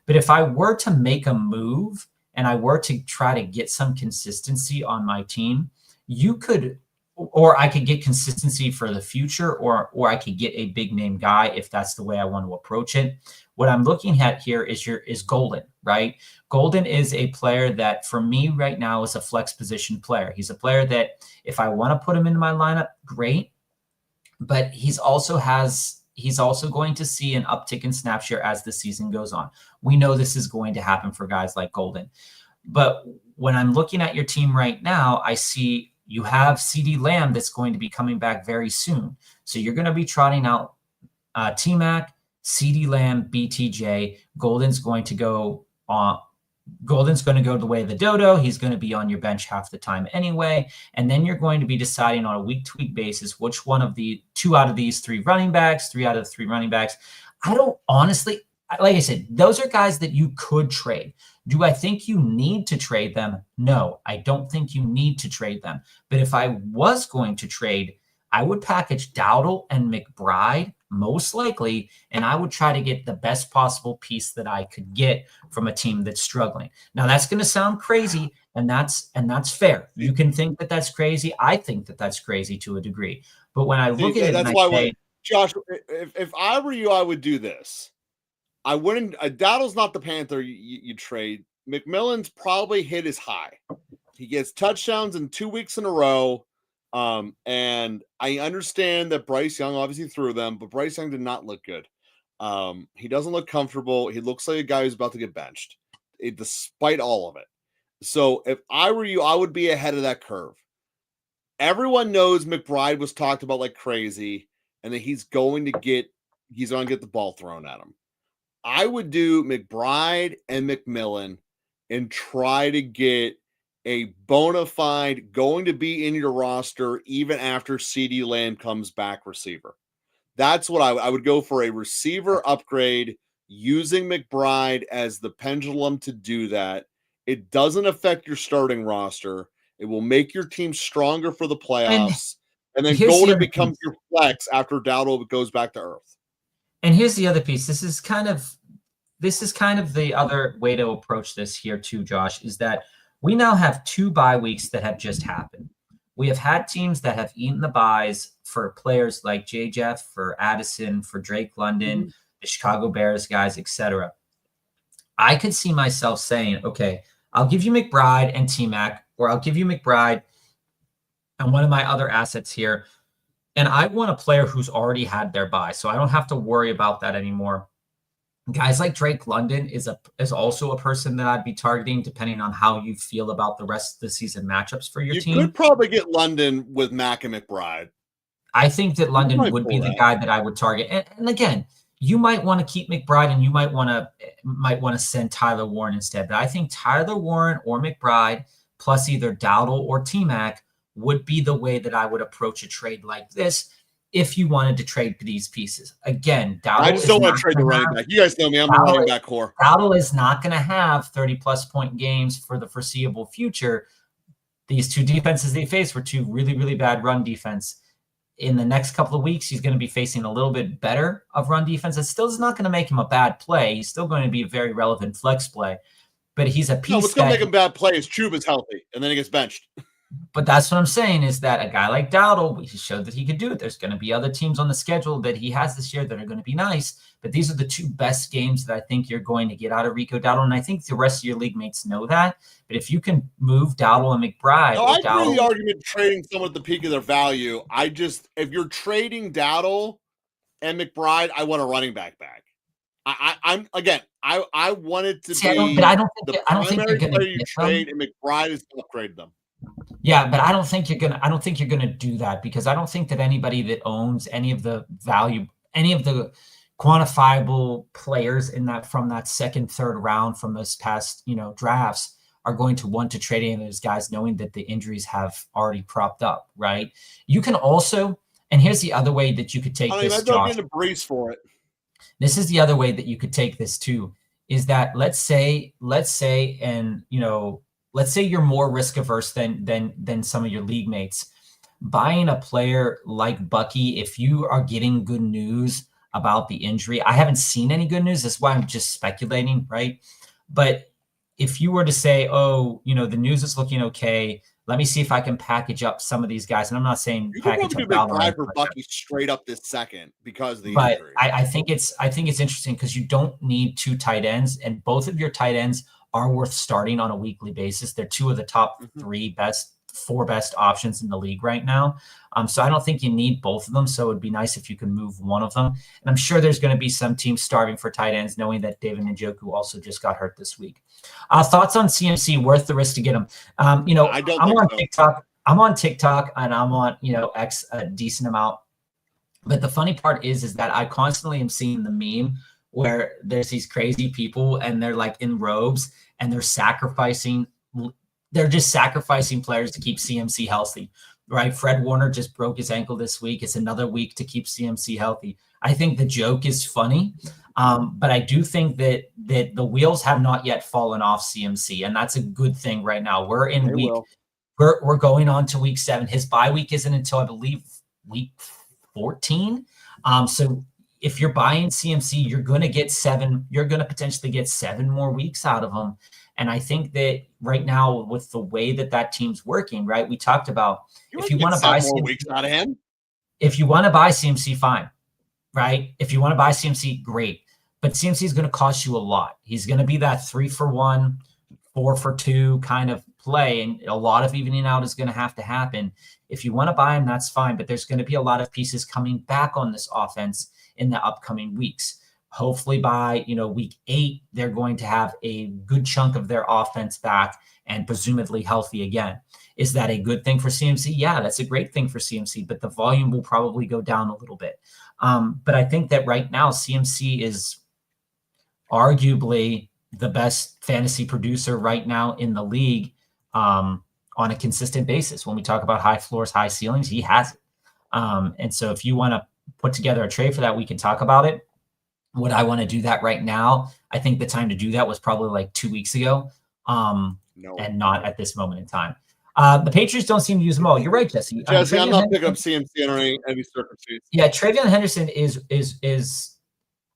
But if I were to make a move and I were to try to get some consistency on my team, you could, or I could get consistency for the future, or I could get a big name guy if that's the way I want to approach it. What I'm looking at here is Golden, right? Golden is a player that for me right now is a flex position player. He's a player that if I want to put him into my lineup, great. But he's also going to see an uptick in snap share as the season goes on. We know this is going to happen for guys like Golden. But when I'm looking at your team right now, I see you have CeeDee Lamb that's going to be coming back very soon. So you're going to be trotting out T-Mac, CeeDee Lamb, BTJ. Golden's going to go the way of the dodo. He's going to be on your bench half the time anyway. And then you're going to be deciding on a week-to-week basis which one of the three out of the three running backs. I don't honestly, like I said, those are guys that you could trade. Do I think you need to trade them? No, I don't think you need to trade them. But if I was going to trade, I would package Dowdle and McBride most likely, and I would try to get the best possible piece that I could get from a team that's struggling. Now that's going to sound crazy, and that's fair. You can think that that's crazy. I think that that's crazy to a degree. But when I look at it, that's why, Josh, if I were you, I would do this. I wouldn't. Dowdle's not the Panther you trade. McMillan's probably hit his high. He gets touchdowns in 2 weeks in a row. And I understand that Bryce Young obviously threw them, but Bryce Young did not look good. He doesn't look comfortable. He looks like a guy who's about to get benched, despite all of it. So if I were you, I would be ahead of that curve. Everyone knows McBride was talked about like crazy, and that he's going to get the ball thrown at him. I would do McBride and McMillan and try to get a bona fide, going to be in your roster even after CeeDee Lamb comes back receiver. That's what I would go for, a receiver upgrade using McBride as the pendulum to do that. It doesn't affect your starting roster. It will make your team stronger for the playoffs. And then Golden becomes your flex after Dowdle goes back to earth. And here's the other piece. This is kind of the other way to approach this here too, Josh, is that we now have 2 bye weeks that have just happened. We have had teams that have eaten the byes for players like J. Jeff, for Addison, for Drake London, the Chicago Bears guys, etc. I could see myself saying, okay, I'll give you McBride and T-Mac, or I'll give you McBride and one of my other assets here. And I want a player who's already had their bye, so I don't have to worry about that anymore. Guys like Drake London is also a person that I'd be targeting, depending on how you feel about the rest of the season matchups for your team. You could probably get London with Mac and McBride. I think that London would be the guy that I would target. And again, you might want to keep McBride, and you might want to send Tyler Warren instead. But I think Tyler Warren or McBride plus either Dowdle or T-Mac would be the way that I would approach a trade like this if you wanted to trade these pieces. Again, Dowdle I just don't want to trade the running back. You guys know me. I'm a running back core. Dowdle is not going to have 30-plus point games for the foreseeable future. These 2 defenses they face were 2 really, really bad run defense. In the next couple of weeks, he's going to be facing a little bit better of run defense. It still is not going to make him a bad play. He's still going to be a very relevant flex play. But he's a piece. No, what's going to make him bad play is Chuba's healthy, and then he gets benched. But that's what I'm saying, is that a guy like Dowdle, he showed that he could do it. There's going to be other teams on the schedule that he has this year that are going to be nice. But these are the 2 best games that I think you're going to get out of Rico Dowdle. And I think the rest of your league mates know that. But if you can move Dowdle and McBride. No, I agree with the argument of trading someone at the peak of their value. If you're trading Dowdle and McBride, I want a running back. I want it to be but I don't think the primary player you trade, and McBride is going to upgrade them. Yeah, but I don't think you're gonna do that, because I don't think that anybody that owns any of the quantifiable players in that from that second, third round from this past, drafts are going to want to trade any of those guys knowing that the injuries have already propped up, right? You can also, and here's the other way that you could take I mean, this, I'd love Josh. getting a brace for it. This is the other way that you could take this too, is that let's say, and let's say you're more risk averse than some of your league mates. Buying a player like Bucky, if you are getting good news about the injury, I haven't seen any good news. That's why I'm just speculating, right? But if you were to say, oh, the news is looking okay, let me see if I can package up some of these guys. And I'm not saying You could package probably up do a big Valor, buy for Bucky straight up this second because of the but injury. I think it's interesting because you don't need 2 tight ends, and both of your tight ends are worth starting on a weekly basis. They're 2 of the top 4 best options in the league right now. So I don't think you need both of them. So it'd be nice if you can move one of them. And I'm sure there's going to be some teams starving for tight ends, knowing that David Njoku also just got hurt this week. Thoughts on CMC? Worth the risk to get him? I don't I'm think on so. TikTok. I'm on TikTok, and I'm on X a decent amount. But the funny part is that I constantly am seeing the meme where there's these crazy people and they're like in robes and they're just sacrificing players to keep CMC healthy, right? Fred Warner just broke his ankle this week. It's another week to keep CMC healthy. I think the joke is funny, but I do think that the wheels have not yet fallen off CMC, and that's a good thing right now. We're going on to week 7. His bye week isn't until, I believe, week 14. So if you're buying CMC, you're going to get 7. You're going to potentially get 7 more weeks out of him. And I think that right now, with the way that team's working, right? We talked about if you want to buy 7 more CMC, weeks out of him. If you want to buy CMC, fine, right? If you want to buy CMC, great. But CMC is going to cost you a lot. He's going to be that 3 for 1, 4 for 2 kind of play, and a lot of evening out is going to have to happen. If you want to buy him, that's fine, but there's going to be a lot of pieces coming back on this offense in the upcoming weeks. Hopefully by week 8, they're going to have a good chunk of their offense back and presumably healthy again. Is that a good thing for CMC? Yeah, that's a great thing for CMC, but the volume will probably go down a little bit. But I think that right now CMC is arguably the best fantasy producer right now in the league on a consistent basis. When we talk about high floors, high ceilings, he has it. And so if you want to put together a trade for that, we can talk about it. Would I want to do that right now? I think the time to do that was probably like 2 weeks ago, and not at this moment in time. The Patriots don't seem to use them all. You're right, Jesse. Jesse, I'm not picking up CMC under any circumstances. Yeah, Travion Henderson is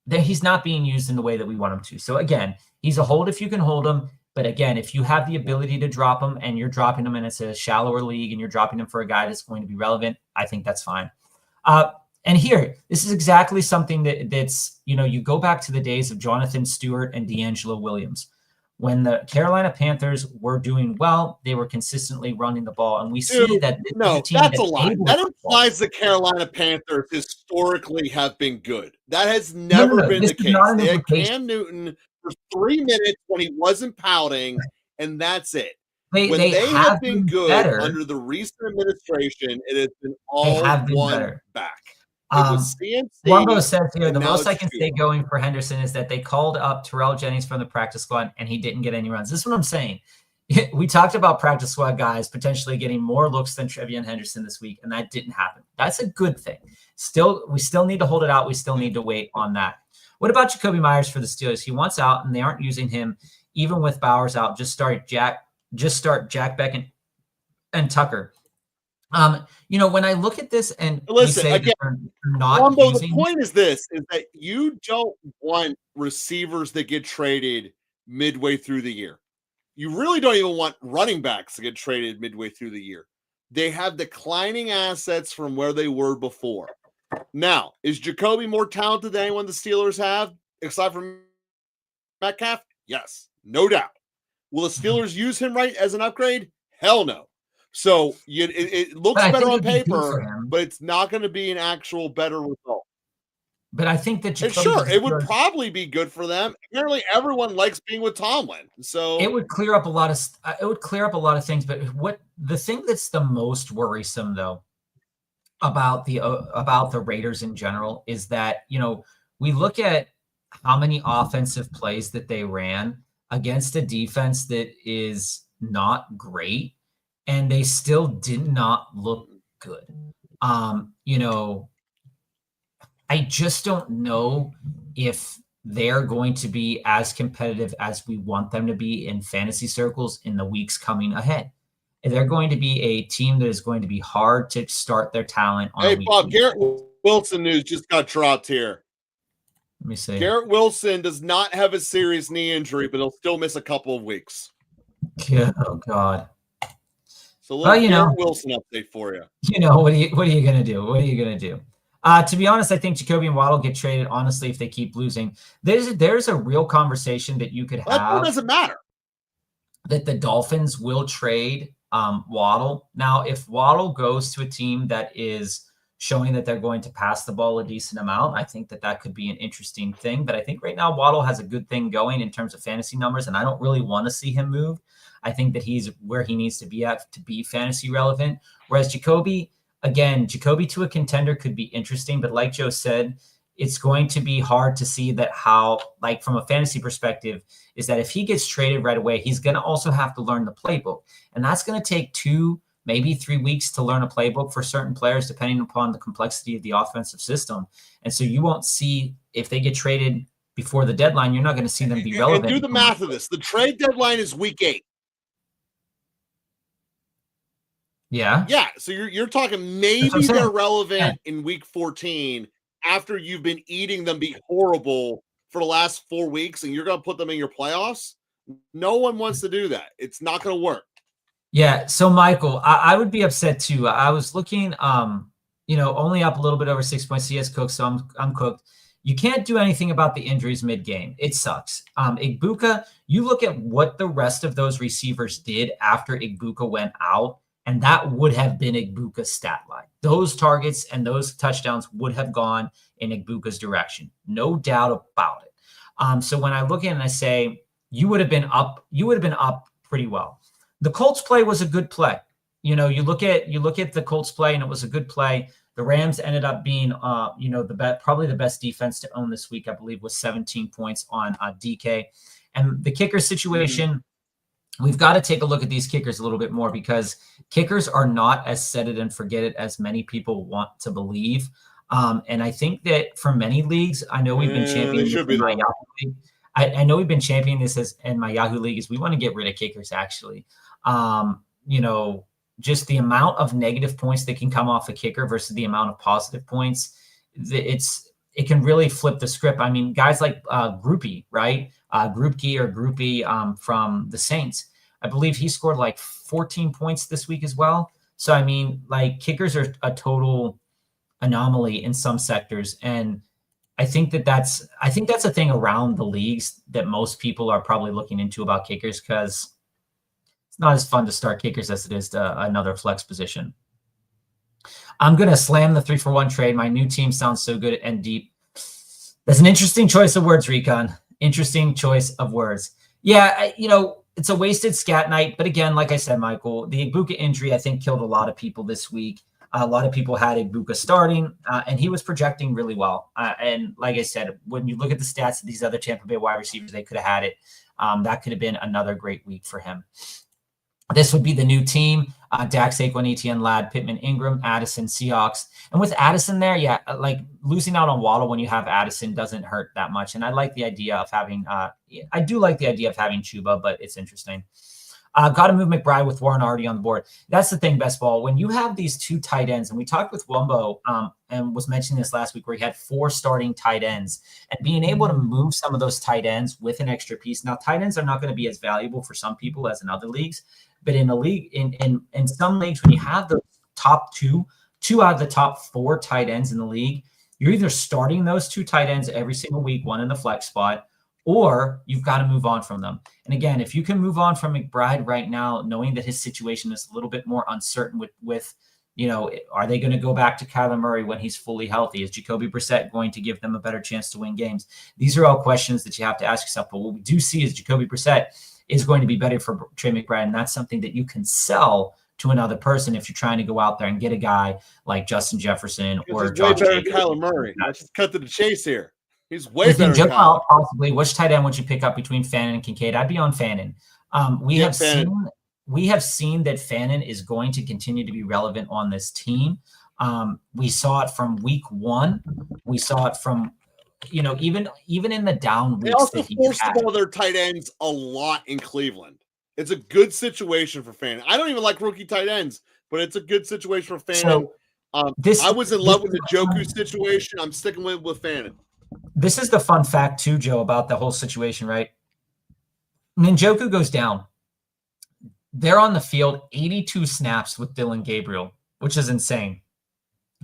that he's not being used in the way that we want him to. So again, he's a hold if you can hold him. But again, if you have the ability to drop him and you're dropping him and it's a shallower league and you're dropping him for a guy that's going to be relevant, I think that's fine. And here, this is exactly something that's, you go back to the days of Jonathan Stewart and D'Angelo Williams. When the Carolina Panthers were doing well, they were consistently running the ball. And we see that this is a team that's a lie. That implies the Carolina Panthers historically have been good. That has never been the case. They had Cam Newton for 3 minutes when he wasn't pouting, and that's it. When they have been good under the recent administration, it has been all one back. Wumbo says here, the most I can say going for Henderson is that they called up Terrell Jennings from the practice squad and he didn't get any runs. This is what I'm saying. We talked about practice squad guys potentially getting more looks than Travion Henderson this week, and that didn't happen. That's a good thing. We still need to hold it out. We still need to wait on that. What about Jacoby Myers for the Steelers? He wants out, and they aren't using him even with Bowers out. Just start Jack Beck and Tucker. When I look at this and listen, say again, not the point is this, is that you don't want receivers that get traded midway through the year. You really don't even want running backs to get traded midway through the year. They have declining assets from where they were before. Now, is Jacoby more talented than anyone the Steelers have, aside from Metcalf? Yes, no doubt. Will the Steelers use him right as an upgrade? Hell no. So it looks better on paper, but it's not going to be an actual better result. But I think that And Jacoby sure, it would does- probably be good for them. Apparently, everyone likes being with Tomlin, so it would clear up a lot of things. But what the thing that's the most worrisome though about the Raiders in general is that, you know, we look at how many offensive plays that they ran against a defense that is not great, and they still did not look good. You know, I just don't know if they're going to be as competitive as we want them to be in fantasy circles in the weeks coming ahead. They're going to be a team that is going to be hard to start their talent on. hey, a week. Bob, Garrett Wilson news just got dropped here. Let me see. Garrett Wilson does not have a serious knee injury, but he'll still miss a couple of weeks. Oh God. So a little Well, Garrett Wilson update for you. You know, what are you gonna do? What are you gonna do? To be honest, I think Jacoby and Waddle get traded, honestly, if they keep losing. There's a real conversation that you could That have doesn't matter. that the Dolphins will trade Waddle. Now, if Waddle goes to a team that is showing that they're going to pass the ball a decent amount, I think that that could be an interesting thing. But I think right now Waddle has a good thing going in terms of fantasy numbers, and I don't really want to see him move. I think that he's where he needs to be at to be fantasy relevant. Whereas Jacoby to a contender could be interesting, but like Joe said, it's going to be hard to see that how, like from a fantasy perspective, is that if he gets traded right away, he's going to also have to learn the playbook. And that's going to take 2, maybe 3 weeks to learn a playbook for certain players, depending upon the complexity of the offensive system. And so you won't see, if they get traded before the deadline, you're not going to see them be relevant. And do the math of this. The trade deadline is week 8. Yeah. Yeah. So you're talking maybe they're relevant in week 14 after you've been eating them be horrible for the last 4 weeks, and you're going to put them in your playoffs. No one wants to do that. It's not going to work. Yeah. So Michael, I would be upset too. I was looking, only up a little bit over 6 points. He has cooked, so I'm cooked. You can't do anything about the injuries mid-game. It sucks. Igbuka, you look at what the rest of those receivers did after Igbuka went out, and that would have been Igbuka's stat line. Those targets and those touchdowns would have gone in Igbuka's direction. No doubt about it. So when I look in and I say, you would have been up pretty well. The Colts play was a good play. You look at the Colts play, and it was a good play. The Rams ended up being, probably the best defense to own this week, I believe, was 17 points on DK. And the kicker situation, we've got to take a look at these kickers a little bit more, because kickers are not as set it and forget it as many people want to believe. And I think that for many leagues, I know we've been championing this in my Yahoo league. I know we've been championing this in my Yahoo league, is we want to get rid of kickers, actually. Just the amount of negative points that can come off a kicker versus the amount of positive points, it can really flip the script. I mean, guys like Groupie, right? Groupie from the Saints. I believe he scored like 14 points this week as well. So, I mean, like, kickers are a total anomaly in some sectors. And I think that's a thing around the leagues that most people are probably looking into about kickers, because it's not as fun to start kickers as it is to another flex position. I'm going to slam the 3-for-1 trade. My new team sounds so good and deep. That's an interesting choice of words, Recon. Interesting choice of words. Yeah, it's a wasted scat night. But again, like I said, Michael, the Igbuka injury, I think, killed a lot of people this week. A lot of people had Igbuka starting, and he was projecting really well. And like I said, when you look at the stats of these other Tampa Bay wide receivers, they could have had it. That could have been another great week for him. This would be the new team. Dak, Saquon, Etienne, Ladd, Pittman, Ingram, Addison, Seahawks. And with Addison there, yeah, like losing out on Waddle when you have Addison doesn't hurt that much. And I like the idea of having Chuba, but it's interesting. Got to move McBride with Warren already on the board. That's the thing, Best Ball. When you have these 2 tight ends, and we talked with Wumbo and was mentioning this last week, where he had 4 starting tight ends, and being able to move some of those tight ends with an extra piece. Now, tight ends are not going to be as valuable for some people as in other leagues, but in a league, in some leagues, when you have the top two out of the top 4 tight ends in the league, you're either starting those 2 tight ends every single week, one in the flex spot, or you've got to move on from them. And again, if you can move on from McBride right now, knowing that his situation is a little bit more uncertain with Are they going to go back to Kyler Murray when he's fully healthy? Is Jacoby Brissett going to give them a better chance to win games? These are all questions that you have to ask yourself. But what we do see is Jacoby Brissett is going to be better for Trey McBride, and that's something that you can sell to another person if you're trying to go out there and get a guy like Justin Jefferson or Josh. Way better than Kyler Murray. Let's just cut to the chase here. He's way better than Kyler. Possibly. Which tight end would you pick up between Fannin and Kincaid? I'd be on Fannin. We have seen that Fannin is going to continue to be relevant on this team. We saw it from week 1. We saw it from, even in the down weeks. They also forced the ball their tight ends a lot in Cleveland. It's a good situation for Fannin. I don't even like rookie tight ends, but it's a good situation for Fannin. So, I was in love with the Njoku situation. I'm sticking with Fannin. This is the fun fact too, Joe, about the whole situation, right? Njoku goes down. They're on the field 82 snaps with Dylan Gabriel, which is insane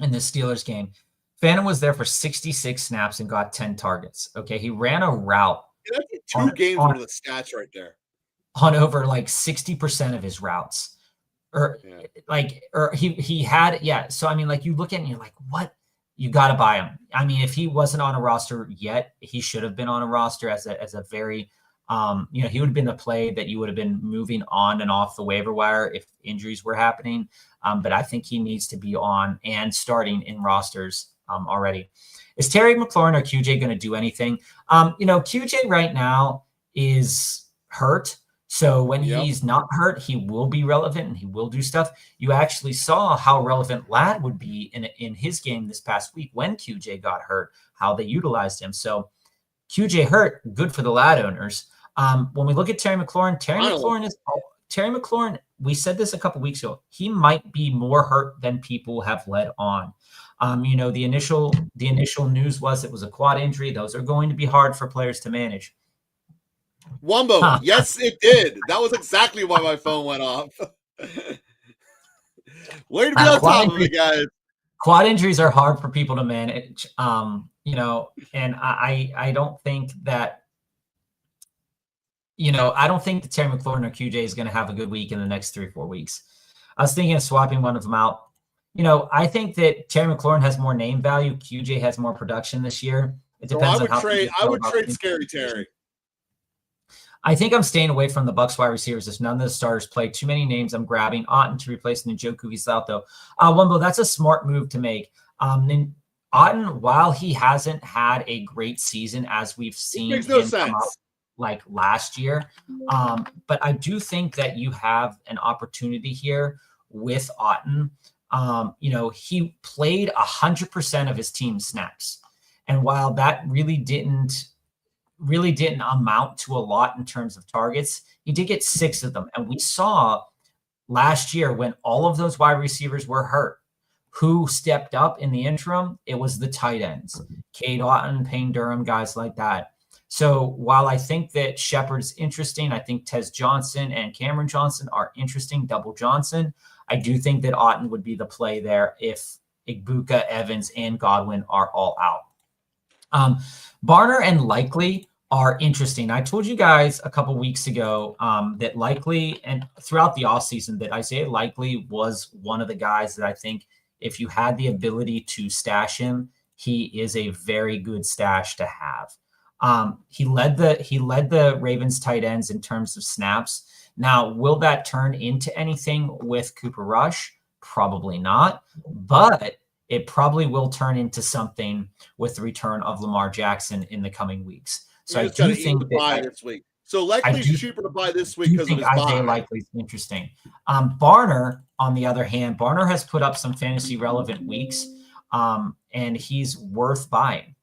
in this Steelers game. Fannin was there for 66 snaps and got 10 targets. Okay, he ran a route. Yeah, that's 2 games worth of stats right there. On over like 60% of his routes. He had, yeah. So, I mean, like, you look at it and you're like, what? You got to buy him. I mean, if he wasn't on a roster yet, he should have been on a roster as a very, he would have been a play that you would have been moving on and off the waiver wire if injuries were happening. But I think he needs to be on and starting in rosters already. Is Terry McLaurin or QJ going to do anything? QJ right now is hurt. So when he's not hurt, he will be relevant and he will do stuff. You actually saw how relevant Ladd would be in his game this past week when QJ got hurt, how they utilized him. So QJ hurt, good for the Ladd owners. When we look at Terry McLaurin, Terry McLaurin, we said this a couple weeks ago, he might be more hurt than people have led on. The initial news was it was a quad injury. Those are going to be hard for players to manage. Wumbo, yes, it did. That was exactly why my phone went off. Way to be on top of it, guys. Quad injuries are hard for people to manage, and I don't think that, I don't think that Terry McLaurin or QJ is going to have a good week in the next 3 or 4 weeks. I was thinking of swapping one of them out. I think that Terry McLaurin has more name value. QJ has more production this year. It depends on how I would trade Scary Terry. I think I'm staying away from the Bucs wide receivers if none of the starters play. Too many names. I'm grabbing Otten to replace Njoku. He's out, though. Wumbo, that's a smart move to make. Otten, while he hasn't had a great season as we've seen him come up like last year, but I do think that you have an opportunity here with Otten. He played 100% of his team snaps. And while that really didn't amount to a lot in terms of targets, he did get 6 of them. And we saw last year when all of those wide receivers were hurt, who stepped up in the interim? It was the tight ends, Cade Otton, Payne Durham, guys like that. So while I think that Shepard's interesting, I think Tez Johnson and Cameron Johnson are interesting, double Johnson. I do think that Otton would be the play there if Igbuka, Evans, and Godwin are all out. Barner and Likely are interesting. I told you guys a couple weeks ago that Likely, and throughout the offseason, that Isaiah Likely was one of the guys that I think if you had the ability to stash him, he is a very good stash to have. He led the Ravens tight ends in terms of snaps. Now, will that turn into anything with Cooper Rush? Probably not, but it probably will turn into something with the return of Lamar Jackson in the coming weeks. So I do think that this week. So likely cheaper to buy this week because of his Isaiah Likely is interesting. Barner, on the other hand, Barner has put up some fantasy relevant weeks, and he's worth buying.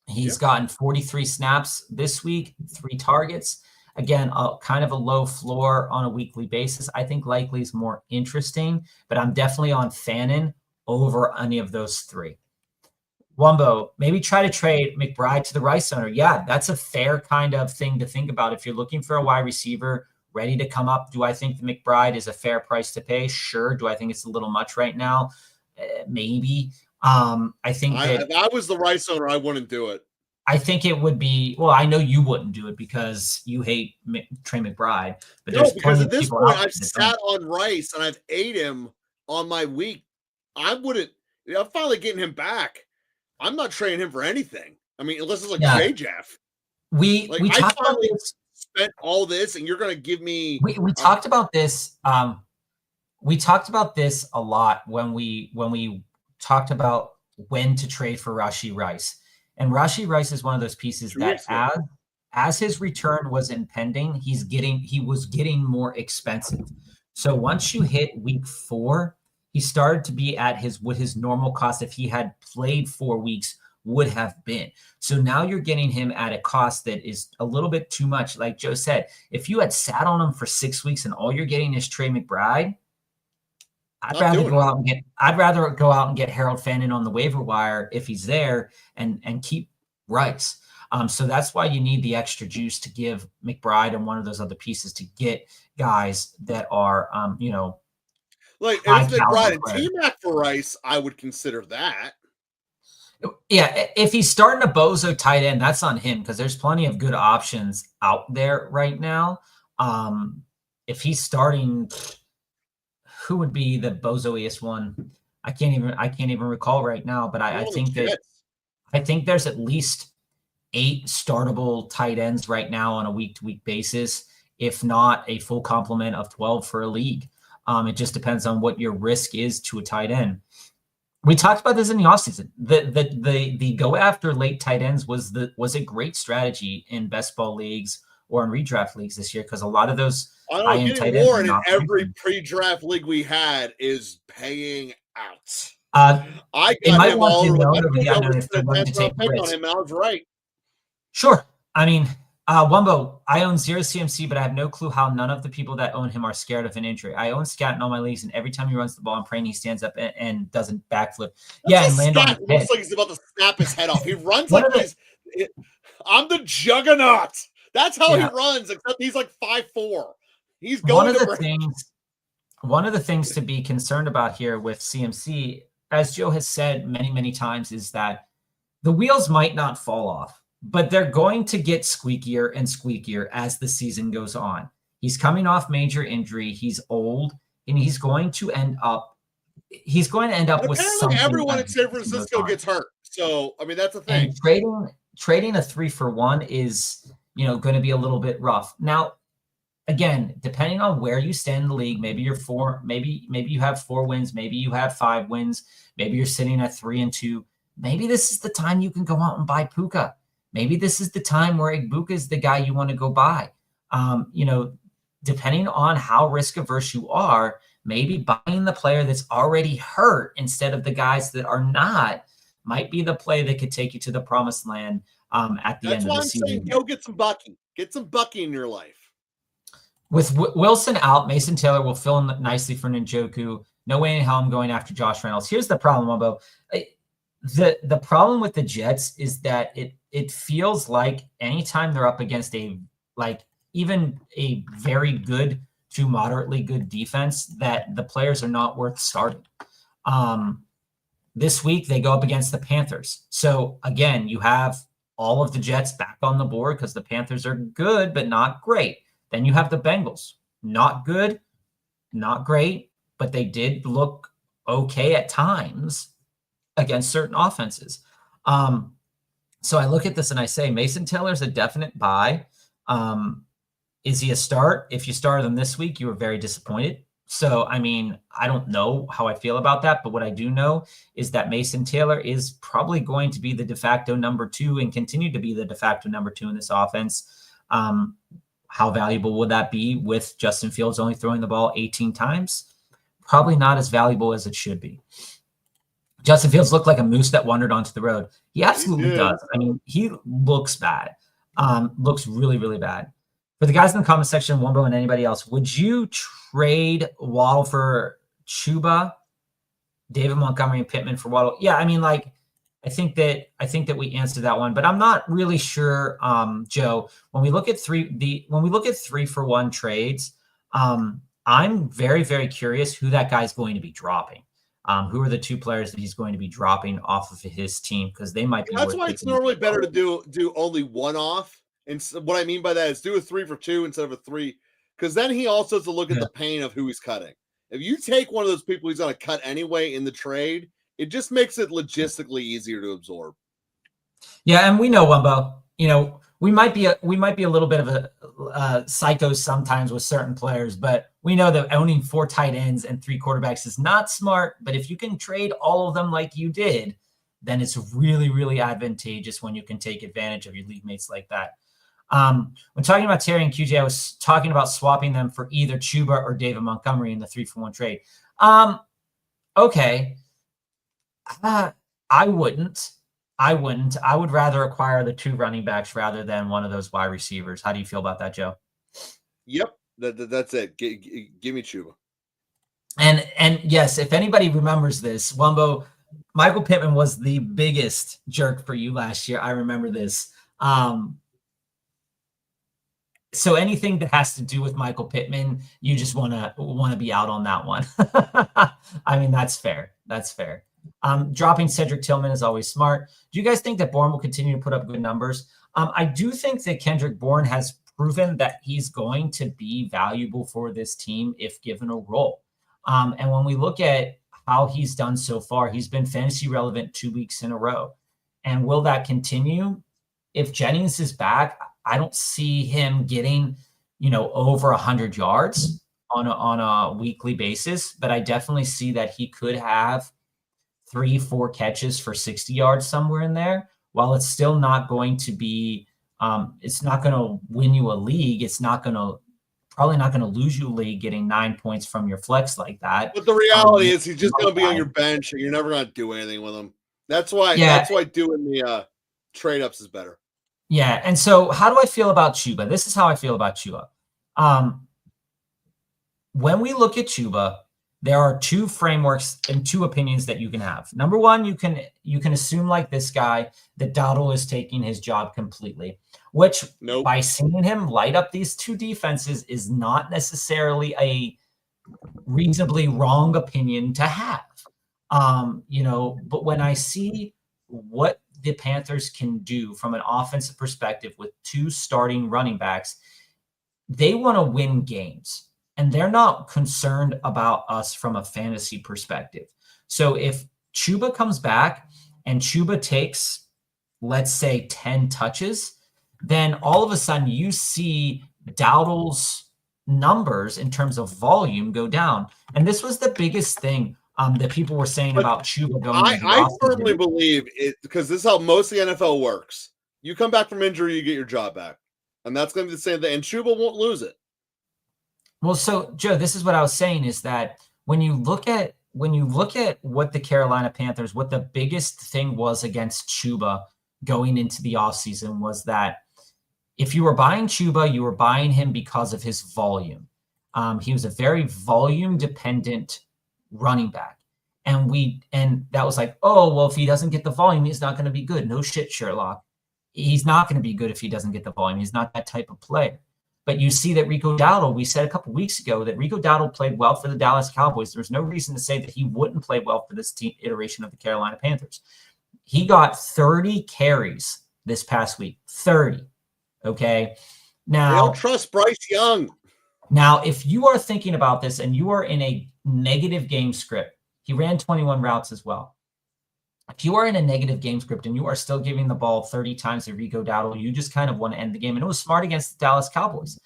He's gotten 43 snaps this week, 3 targets. Again, kind of a low floor on a weekly basis. I think Likely is more interesting, but I'm definitely on Fannin over any of those 3. Wumbo, maybe try to trade McBride to the Rice owner. Yeah, that's a fair kind of thing to think about. If you're looking for a wide receiver ready to come up, do I think the McBride is a fair price to pay? Sure. Do I think it's a little much right now? Maybe. I think if I was the Rice owner, I wouldn't do it. I think it would be, well, I know you wouldn't do it because you hate Trey McBride. But no, because at this point, I've sat on Rice and I've ate him on my week, I wouldn't. I'm finally getting him back. I'm not trading him for anything. I mean, unless it's like J-Jeff. We I talked about finally this. spent all this, and you're going to give me. We talked about this. We talked about this a lot when we talked about when to trade for Rashee Rice. And Rashee Rice is one of those pieces that as his return was impending, he was getting more expensive. So once you hit week 4, he started to be at what his normal cost if he had played 4 weeks would have been. So now you're getting him at a cost that is a little bit too much. Like Joe said, if you had sat on him for 6 weeks and all you're getting is Trey McBride, I'd rather go out and get Harold Fannin on the waiver wire if he's there and keep Rice. So that's why you need the extra juice to give McBride and one of those other pieces to get guys that are, like if it's McBride and T-Mac for Rice, I would consider that. Yeah, if he's starting a bozo tight end, that's on him because there's plenty of good options out there right now. If he's starting, who would be the bozoiest one? I can't even recall right now. But I think there's at least 8 startable tight ends right now on a week-to-week basis, if not a full complement of 12 for a league. It just depends on what your risk is to a tight end. We talked about this in the offseason. The go after late tight ends was a great strategy in best ball leagues or in redraft leagues this year because a lot of those getting Warren in every pre-draft league we had is paying out. I got him all over. I was right. Sure. I mean, Wumbo, I own 0 CMC, but I have no clue how none of the people that own him are scared of an injury. I own Scat in all my leagues, and every time he runs the ball, I'm praying he stands up and doesn't backflip. And land on his head. Looks like he's about to snap his head off. He runs like I'm the juggernaut. That's how he runs, except he's like 5'4". He's going one of the things to be concerned about here with CMC, as Joe has said many, many times, is that the wheels might not fall off, but they're going to get squeakier and squeakier as the season goes on. He's coming off major injury. He's old, and he's going to end up with something. Everyone in San Francisco gets hurt. So, I mean, that's the thing. And trading a 3-for-1 is, going to be a little bit rough. Now, again, depending on where you stand in the league, maybe you're 4, maybe you have 4 wins, maybe you have 5 wins, maybe you're sitting at 3-2. Maybe this is the time you can go out and buy Puka. Maybe this is the time where Igbuka is the guy you want to go buy. Depending on how risk averse you are, maybe buying the player that's already hurt instead of the guys that are not might be the play that could take you to the promised land at the end of the season. That's why I'm saying go get some Bucky. Get some Bucky in your life. With Wilson out, Mason Taylor will fill in nicely for Njoku. No way in hell I'm going after Josh Reynolds. Here's the problem, Wumbo. The problem with the Jets is that it feels like anytime they're up against even a very good to moderately good defense, that the players are not worth starting. This week they go up against the Panthers. So again, you have all of the Jets back on the board because the Panthers are good, but not great. Then you have the Bengals, not good, not great, but they did look okay at times against certain offenses. So I look at this and I say, Mason Taylor's a definite buy. Is he a start? If you started him this week, you were very disappointed. So, I mean, I don't know how I feel about that, but what I do know is that Mason Taylor is probably going to be the de facto number 2 and continue to be the de facto number 2 in this offense. How valuable would that be with Justin Fields only throwing the ball 18 times? Probably not as valuable as it should be. Justin Fields looked like a moose that wandered onto the road. He absolutely does. I mean, he looks bad. Looks really, really bad. For the guys in the comment section, Wumbo and anybody else, would you trade Waddle for Chuba, David Montgomery, and Pittman for Waddle? Yeah, I mean, I think that we answered that one, but I'm not really sure, Joe. When we look at 3-for-1 trades, I'm very, very curious who that guy's going to be dropping. Who are the 2 players that he's going to be dropping off of his team? Because they might be. That's why it's normally better to do only one off. And what I mean by that is do a 3-for-2 instead of a 3, because then he also has to look at the pain of who he's cutting. If you take one of those people he's going to cut anyway in the trade, it just makes it logistically easier to absorb. Yeah, and we know, Wumbo, we might be a little bit of a psycho sometimes with certain players, but we know that owning 4 tight ends and 3 quarterbacks is not smart. But if you can trade all of them like you did, then it's really, really advantageous when you can take advantage of your league mates like that. When talking about Terry and QJ, I was talking about swapping them for either Chuba or David Montgomery in the 3-for-1 trade. Okay. I wouldn't. I would rather acquire the 2 running backs rather than one of those wide receivers. How do you feel about that, Joe? Yep. That's it. Give me Chuba. And yes, if anybody remembers this, Wumbo, Michael Pittman was the biggest jerk for you last year. I remember this. So anything that has to do with Michael Pittman, you just want to be out on that one. I mean, that's fair. That's fair. Dropping Cedric Tillman is always smart. Do you guys think that Bourne will continue to put up good numbers? I do think that Kendrick Bourne has proven that he's going to be valuable for this team if given a role. And when we look at how he's done so far, he's been fantasy relevant 2 weeks in a row. And will that continue? If Jennings is back, I don't see him getting, over 100 yards on a weekly basis, but I definitely see that he could have 3-4 catches for 60 yards somewhere in there. While it's still not going to be, it's not going to win you a league. It's probably not going to lose you a league getting 9 points from your flex like that. But the reality is he's just going to be on your bench and you're never going to do anything with him. That's why doing the trade ups is better. Yeah. And so how do I feel about Chuba? This is how I feel about Chuba. When we look at Chuba, there are 2 frameworks and 2 opinions that you can have. Number one, you can assume like this guy that Dowdle is taking his job completely, which by seeing him light up these 2 defenses is not necessarily a reasonably wrong opinion to have. But when I see what the Panthers can do from an offensive perspective with 2 starting running backs, they want to win games. And they're not concerned about us from a fantasy perspective. So if Chuba comes back and Chuba takes, let's say, 10 touches, then all of a sudden you see Dowdle's numbers in terms of volume go down. And this was the biggest thing that people were saying about Chuba going. I firmly believe it, because this is how most of the NFL works. You come back from injury, you get your job back. And that's going to be the same thing. And Chuba won't lose it. Well, so Joe, this is what I was saying is that when you look at what the Carolina Panthers, what the biggest thing was against Chuba going into the offseason was that if you were buying Chuba, you were buying him because of his volume. He was a very volume dependent running back. And that was like, oh, well, if he doesn't get the volume, he's not going to be good. No shit, Sherlock. He's not going to be good if he doesn't get the volume. He's not that type of player. But you see that Rico Dowdle, we said a couple weeks ago that Rico Dowdle played well for the Dallas Cowboys. There's no reason to say that he wouldn't play well for this team iteration of the Carolina Panthers. He got 30 carries this past week. 30. Okay. Now, they don't trust Bryce Young. Now, if you are thinking about this and you are in a negative game script, he ran 21 routes as well. If you are in a negative game script and you are still giving the ball 30 times to Rico Dowdle, you just kind of want to end the game. And it was smart against the Dallas Cowboys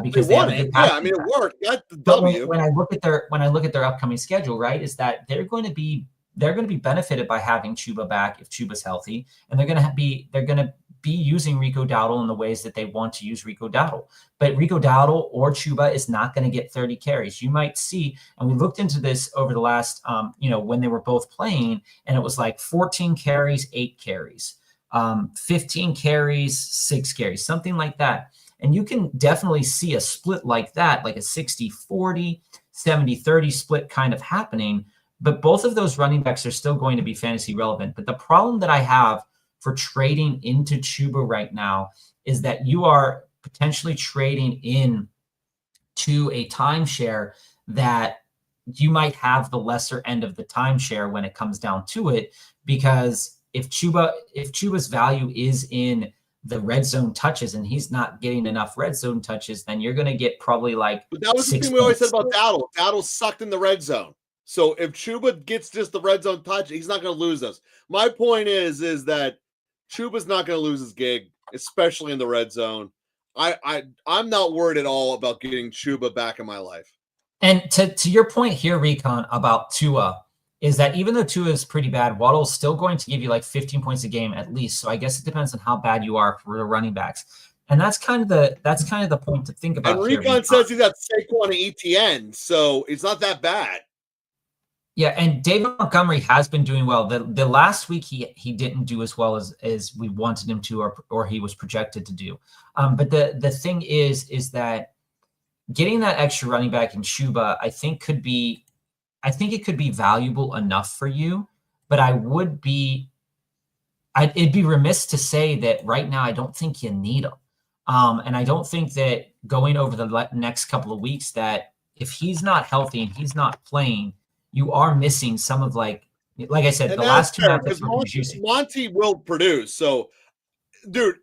because they won it. Yeah, I mean, it worked. Got the W. When I look at their upcoming schedule, right, is that they're going to be benefited by having Chuba back if Chuba's healthy, and they're going to be using Rico Dowdle in the ways that they want to use Rico Dowdle. But Rico Dowdle or Chuba is not going to get 30 carries. You might see, and we looked into this over the last, when they were both playing, and it was like 14 carries, 8 carries, 15 carries, 6 carries, something like that. And you can definitely see a split like that, like a 60-40, 70-30 split kind of happening. But both of those running backs are still going to be fantasy relevant. But the problem that I have for trading into Chuba right now is that you are potentially trading in to a timeshare that you might have the lesser end of the timeshare when it comes down to it, because if Chuba's value is in the red zone touches and he's not getting enough red zone touches, then you're going to get probably like. But that was the thing we always said about Dowdle. Dowdle sucked in the red zone. So if Chuba gets just the red zone touch, he's not going to lose us. My point is that Chuba's not going to lose his gig, especially in the red zone. I'm not worried at all about getting Chuba back in my life. And to your point here, Recon, about Tua, is that even though Tua is pretty bad, Waddle's still going to give you like 15 points a game at least. So I guess it depends on how bad you are for the running backs. And that's kind of the point to think about. And Recon says he's got Saquon and ETN, so it's not that bad. Yeah, and David Montgomery has been doing well. The last week he didn't do as well as we wanted him to, or he was projected to do. But the thing is that getting that extra running back in Chuba, I think it could be valuable enough for you. But it'd be remiss to say that right now I don't think you need him. And I don't think that going over the next couple of weeks, that if he's not healthy and he's not playing, you are missing some of like I said, and the last two matchups. Monty will produce. So, dude,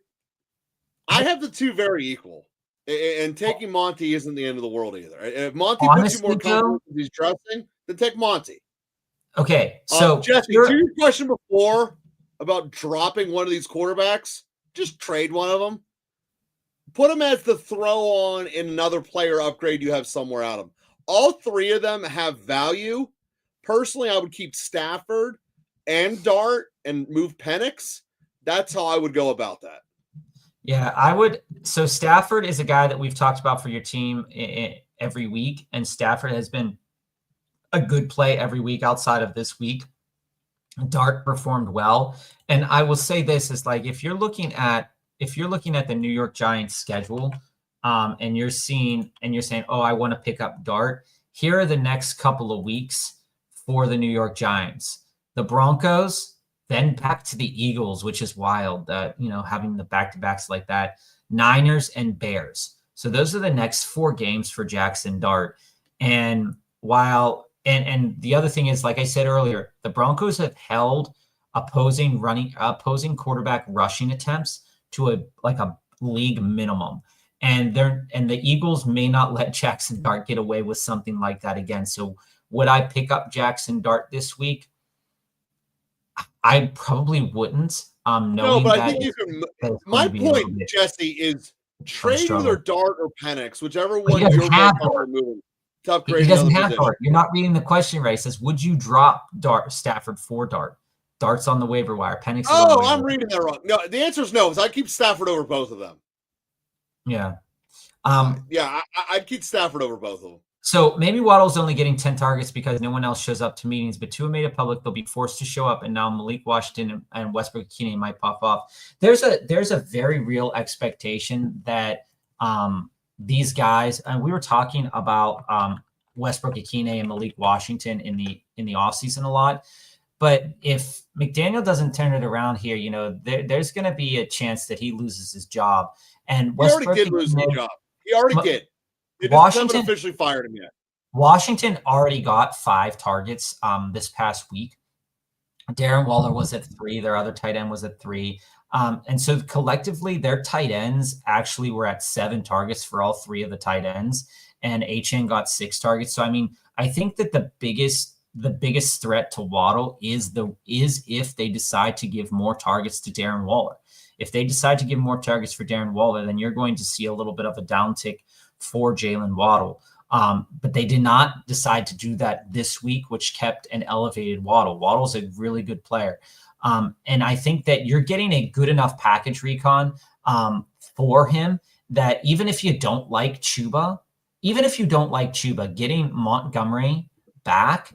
I have the two very equal. And taking Monty isn't the end of the world either. If Monty puts you more comfortable with his dressing, then take Monty. Okay, so Jesse, to your question before about dropping one of these quarterbacks, just trade one of them. Put them as the throw on in another player upgrade you have somewhere out of them. All three of them have value. Personally, I would keep Stafford and Dart and move Penix. That's how I would go about that. Yeah, I would. So Stafford is a guy that we've talked about for your team every week, and Stafford has been a good play every week outside of this week. Dart performed well, and I will say this is like if you're looking at the New York Giants schedule, and you're saying, oh, I want to pick up Dart. Here are the next couple of weeks for the New York Giants: the Broncos, then back to the Eagles, which is wild. Having the back-to-backs like that. Niners and Bears. So those are the next 4 games for Jackson Dart. And and the other thing is, like I said earlier, the Broncos have held opposing quarterback rushing attempts to a league minimum. And the Eagles may not let Jackson Dart get away with something like that again. So would I pick up Jackson Dart this week? I probably wouldn't. No, but I think you can. My point, Jesse, is trade either Dart or Penix, whichever one you're more comfortable moving. He doesn't have Dart. You're not reading the question right. It says, would you drop Stafford for Dart? Dart's on the waiver wire. Penix. I'm reading that wrong. No, the answer is no. Because I keep Stafford over both of them. Yeah. I'd keep Stafford over both of them. So maybe Waddle's only getting 10 targets because no one else shows up to meetings, but Tua made it public. They'll be forced to show up, and now Malik Washington and Westbrook-Ikhine might pop off. There's a very real expectation that these guys, and we were talking about Westbrook-Ikhine and Malik Washington in the offseason a lot. But if McDaniel doesn't turn it around here, there's going to be a chance that he loses his job. And he already did lose his job. He already did. Washington haven't officially fired him yet. Washington already got 5 targets this past week. Darren Waller was at 3. Their other tight end was at 3. And so collectively, their tight ends actually were at 7 targets for all 3 of the tight ends. And HN got 6 targets. So, I think that the biggest threat to Waddle is if they decide to give more targets to Darren Waller. If they decide to give more targets for Darren Waller, then you're going to see a little bit of a downtick for Jalen Waddle. But they did not decide to do that this week, which kept an elevated Waddle. Waddle's a really good player. And I think that you're getting a good enough package, Recon, for him that even if you don't like Chuba, getting Montgomery back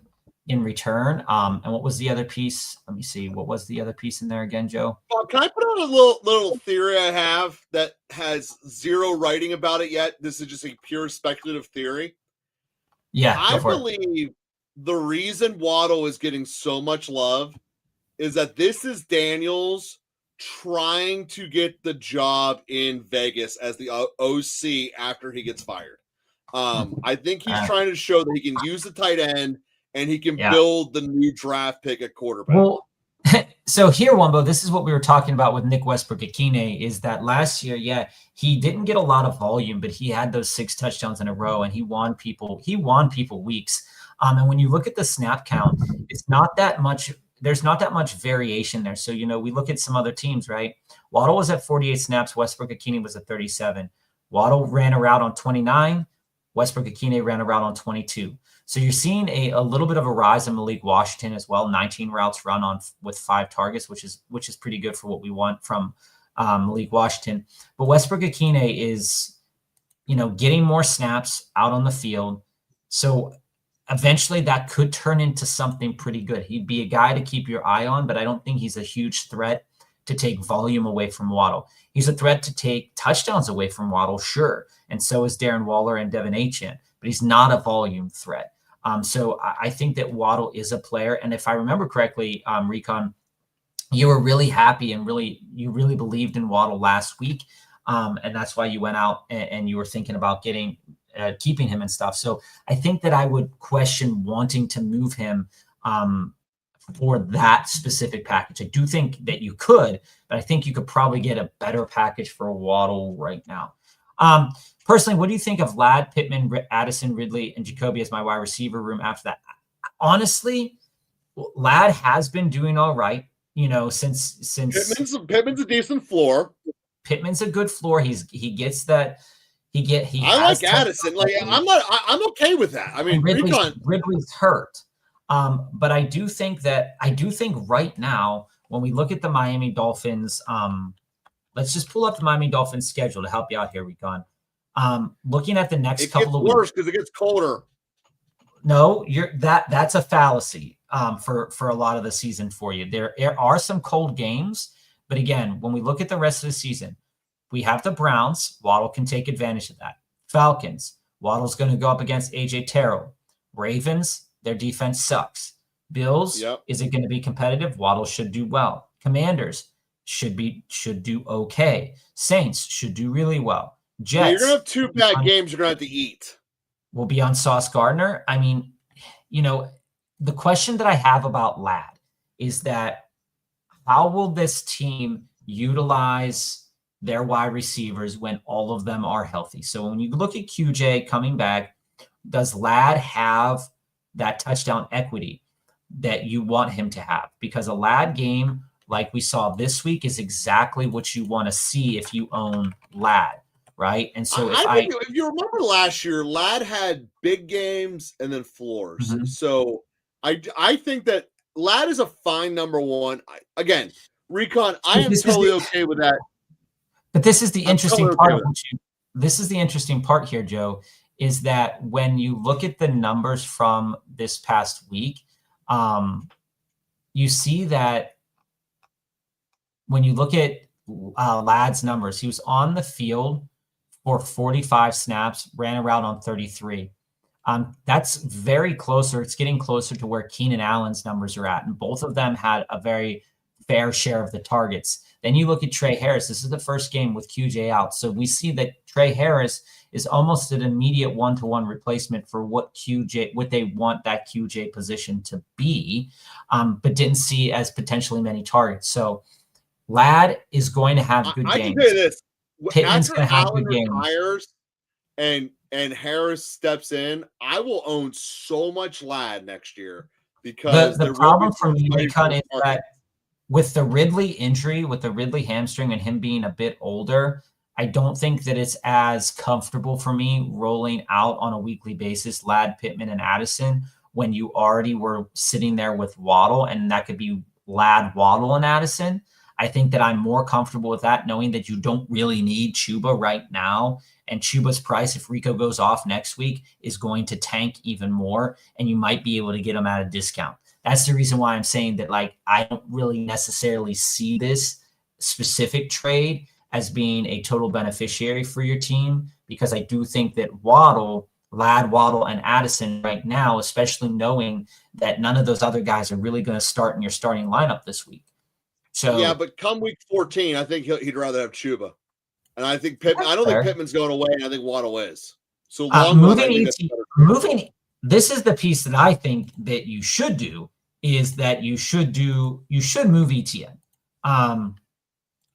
in return. And what was the other piece? Let me see. What was the other piece in there again, Joe? Can I put out a little theory I have that has zero writing about it yet? This is just a pure speculative theory. Yeah, I believe the reason Waddle is getting so much love is that this is Daniels trying to get the job in Vegas as the OC after he gets fired. I think he's trying to show that he can use the tight end and he can build the new draft pick at quarterback. Well, So here, Wumbo, this is what we were talking about with Nick Westbrook-Akine, is that last year, yeah, he didn't get a lot of volume, but he had those 6 touchdowns in a row, and he won people weeks. And when you look at the snap count, it's not that much. There's not that much variation there. So, we look at some other teams, right? Waddle was at 48 snaps. Westbrook-Akine was at 37. Waddle ran a route on 29. Westbrook-Akine ran a route on 22. So you're seeing a little bit of a rise in Malik Washington as well. 19 routes run on with 5 targets, which is pretty good for what we want from Malik Washington. But Westbrook-Akine is, getting more snaps out on the field. So eventually that could turn into something pretty good. He'd be a guy to keep your eye on, but I don't think he's a huge threat to take volume away from Waddle. He's a threat to take touchdowns away from Waddle, sure. And so is Darren Waller and Devin Achane, but he's not a volume threat. So I think that Waddle is a player. And if I remember correctly, Recon, you were really happy and you really believed in Waddle last week. And that's why you went out and you were thinking about keeping him and stuff. So I think that I would question wanting to move him for that specific package. I do think that you could, but I think you could probably get a better package for a Waddle right now. Personally, what do you think of Ladd, Pittman, Addison, Ridley, and Jacoby as my wide receiver room after that? Honestly, Ladd has been doing all right, since Pittman's a decent floor. Pittman's a good floor. He gets that. I like Addison. I'm okay with that. I mean, Ridley's hurt. But I do think right now, when we look at the Miami Dolphins, let's just pull up the Miami Dolphins schedule to help you out here, Recon. Looking at the next couple of weeks. It gets worse because it gets colder. No, that's a fallacy for a lot of the season for you. There are some cold games, but again, when we look at the rest of the season, we have the Browns. Waddle can take advantage of that. Falcons. Waddle's going to go up against A.J. Terrell. Ravens, their defense sucks. Bills, Is it going to be competitive? Waddle should do well. Commanders should do okay. Saints should do really well. Jets. You're going to have 2 bad games you're going to have to eat. We'll be on Sauce Gardner. I mean, the question that I have about Ladd is that how will this team utilize their wide receivers when all of them are healthy? So when you look at QJ coming back, does Ladd have that touchdown equity that you want him to have? Because a Ladd game like we saw this week is exactly what you want to see if you own Ladd, right? And so if you remember last year, Ladd had big games and then floors. Mm-hmm. So I think that Ladd is a fine number 1. Again, Recon, I am totally okay with that. But this is the interesting part. This is the interesting part here, Joe, is that when you look at the numbers from this past week, you see that when you look at Ladd's numbers, he was on the field for 45 snaps, ran a route on 33. That's very closer. It's getting closer to where Keenan Allen's numbers are at, and both of them had a very fair share of the targets. Then you look at Trey Harris. This is the first game with QJ out. So we see that Trey Harris is almost an immediate 1-to-1 replacement for what they want that QJ position to be, but didn't see as potentially many targets. So Ladd is going to have good games. I can tell you this. Pittman's going to have good games. Retires and Harris steps in, I will own so much Ladd next year because the problem for me, Recon, is that with the Ridley injury, with the Ridley hamstring and him being a bit older, I don't think that it's as comfortable for me rolling out on a weekly basis Ladd, Pittman, and Addison when you already were sitting there with Waddle, and that could be Ladd, Waddle, and Addison. I think that I'm more comfortable with that, knowing that you don't really need Chuba right now. And Chuba's price, if Rico goes off next week, is going to tank even more, and you might be able to get him at a discount. That's the reason why I'm saying that, I don't really necessarily see this specific trade as being a total beneficiary for your team, because I do think that Ladd, Waddle, and Addison right now, especially knowing that none of those other guys are really going to start in your starting lineup this week. So yeah, but come week 14, I think he'd rather have Chuba. And I think I don't think Pittman's going away, and I think Waddle is. So moving, this is the piece that I think that you should do, is that you should move ETN.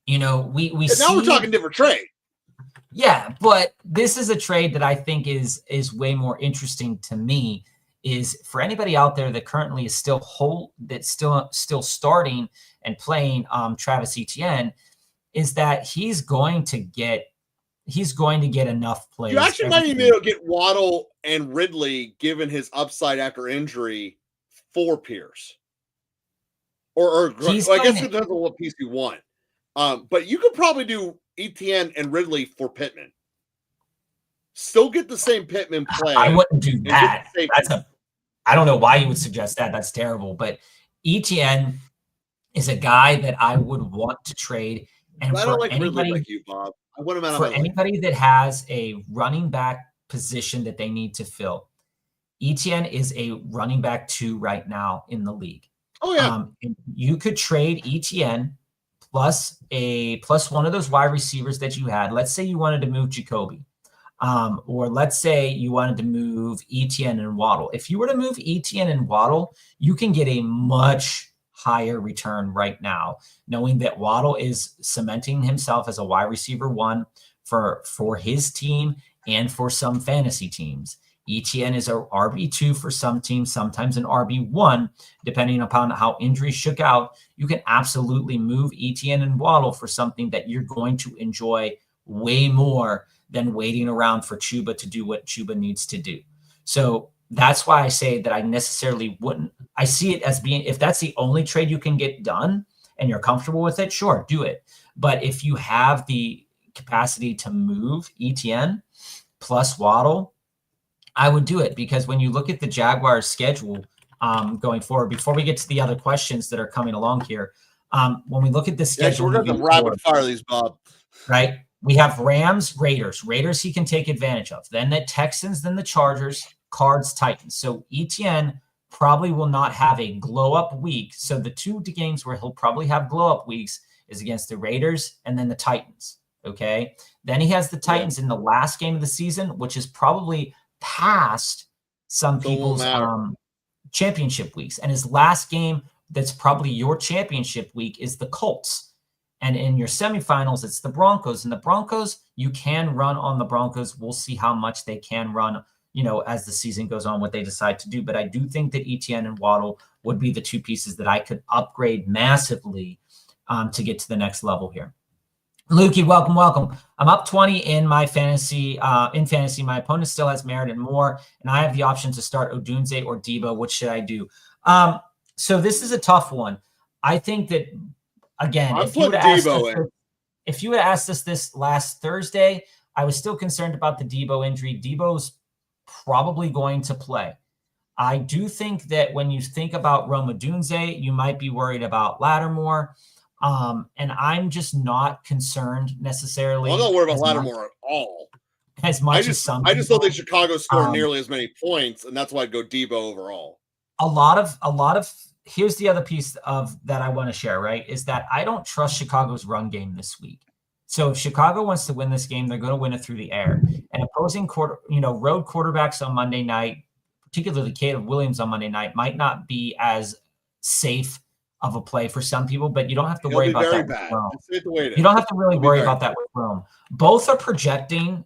You know, we and see, now we're talking different trade. Yeah, but this is a trade that I think is way more interesting to me. Is for anybody out there that currently is still starting and playing Travis Etienne, is that he's going to get enough plays. You actually might even be able to get Waddle and Ridley, given his upside after injury, for Pierce. Or I guess it depends on what piece you want. But you could probably do Etienne and Ridley for Pittman. Still get the same Pittman play. I wouldn't do that. I don't know why you would suggest that. That's terrible. But Etienne is a guy that I would want to trade. And I don't like Ridley like you, Bob. I want him out for anybody that has a running back position that they need to fill. Etienne is a running back 2 right now in the league. Oh yeah. You could trade Etienne plus one of those wide receivers that you had. Let's say you wanted to move Jacoby, or let's say you wanted to move Etienne and Waddle. If you were to move Etienne and Waddle, you can get a much higher return right now, knowing that Waddle is cementing himself as a wide receiver 1 for his team and for some fantasy teams. Etienne is a RB2 for some teams, sometimes an RB1, depending upon how injuries shook out. You can absolutely move Etienne and Waddle for something that you're going to enjoy way more than waiting around for Chuba to do what Chuba needs to do. So that's why I say that I necessarily wouldn't. I see it as being, if that's the only trade you can get done and you're comfortable with it, sure, do it. But if you have the capacity to move Etienne plus Waddle, I would do it, because when you look at the Jaguars' schedule going forward, before we get to the other questions that are coming along here, when we look at the schedule, we're going to rapid fire these, Bob. Right? We have Rams, Raiders he can take advantage of. Then the Texans, then the Chargers, Cards, Titans. So Etienne probably will not have a glow-up week. So the 2 games where he'll probably have glow-up weeks is against the Raiders and then the Titans. Okay? Then he has the Titans in the last game of the season, which is probably past some people's championship weeks. And his last game that's probably your championship week is the Colts. And in your semifinals, it's the Broncos. And the Broncos, you can run on the Broncos. We'll see how much they can run, as the season goes on, what they decide to do. But I do think that Etienne and Waddle would be the 2 pieces that I could upgrade massively to get to the next level here. Lukey, welcome. I'm up 20 in my fantasy. My opponent still has Merritt and Moore, and I have the option to start Odunze or Debo. What should I do? So this is a tough one. I think that, again, if you would have asked us this last Thursday, I was still concerned about the Debo injury. Debo's probably going to play. I do think that when you think about Rome Odunze, you might be worried about Lattimore. And I'm just not concerned necessarily. I'm not worried about Lattimore at all. As much I just don't think Chicago scored nearly as many points, and that's why I'd go Debo overall. A lot of here's the other piece of that I want to share, right? Is that I don't trust Chicago's run game this week. So if Chicago wants to win this game, they're going to win it through the air. And opposing road quarterbacks on Monday night, particularly Caleb Williams on Monday night, might not be as safe of a play for some people, but you don't have to worry about that with Rome. You don't have to really worry about that with Rome. Both are projecting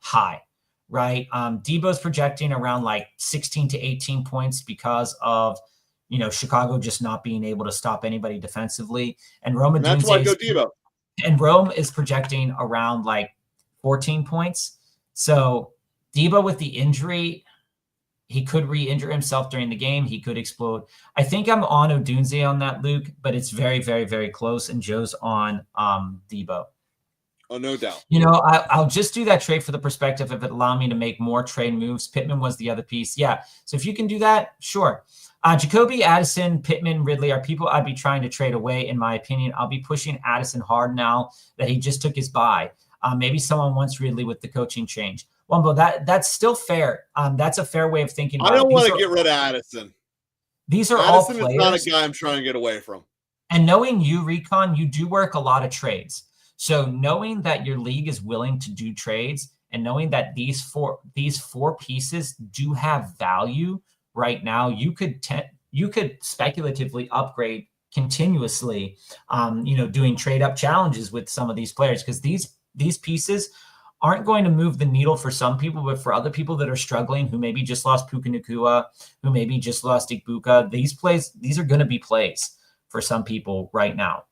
high, right? Debo's projecting around like 16 to 18 points because of Chicago just not being able to stop anybody defensively. And Rome, that's why I go Debo. And Rome is projecting around like 14 points. So Debo with the injury, he could re-injure himself during the game. He could explode. I think I'm on Odunze on that, Luke, but it's very, very, very close. And Joe's on Debo. Oh, no doubt. I'll just do that trade for the perspective of it allowing me to make more trade moves. Pittman was the other piece. Yeah. So if you can do that, sure. Jacoby, Addison, Pittman, Ridley are people I'd be trying to trade away, in my opinion. I'll be pushing Addison hard now that he just took his bye. Maybe someone wants Ridley with the coaching change. Wumbo, that's still fair. That's a fair way of thinking about it. I don't want to get rid of Addison. These are all players. Addison is not a guy I'm trying to get away from. And knowing you, Recon, you do work a lot of trades. So knowing that your league is willing to do trades and knowing that these four pieces do have value right now, you could speculatively upgrade continuously, doing trade up challenges with some of these players, because these pieces aren't going to move the needle for some people, but for other people that are struggling, who maybe just lost Puka Nacua, who maybe just lost Igbuka, these are going to be plays for some people right now.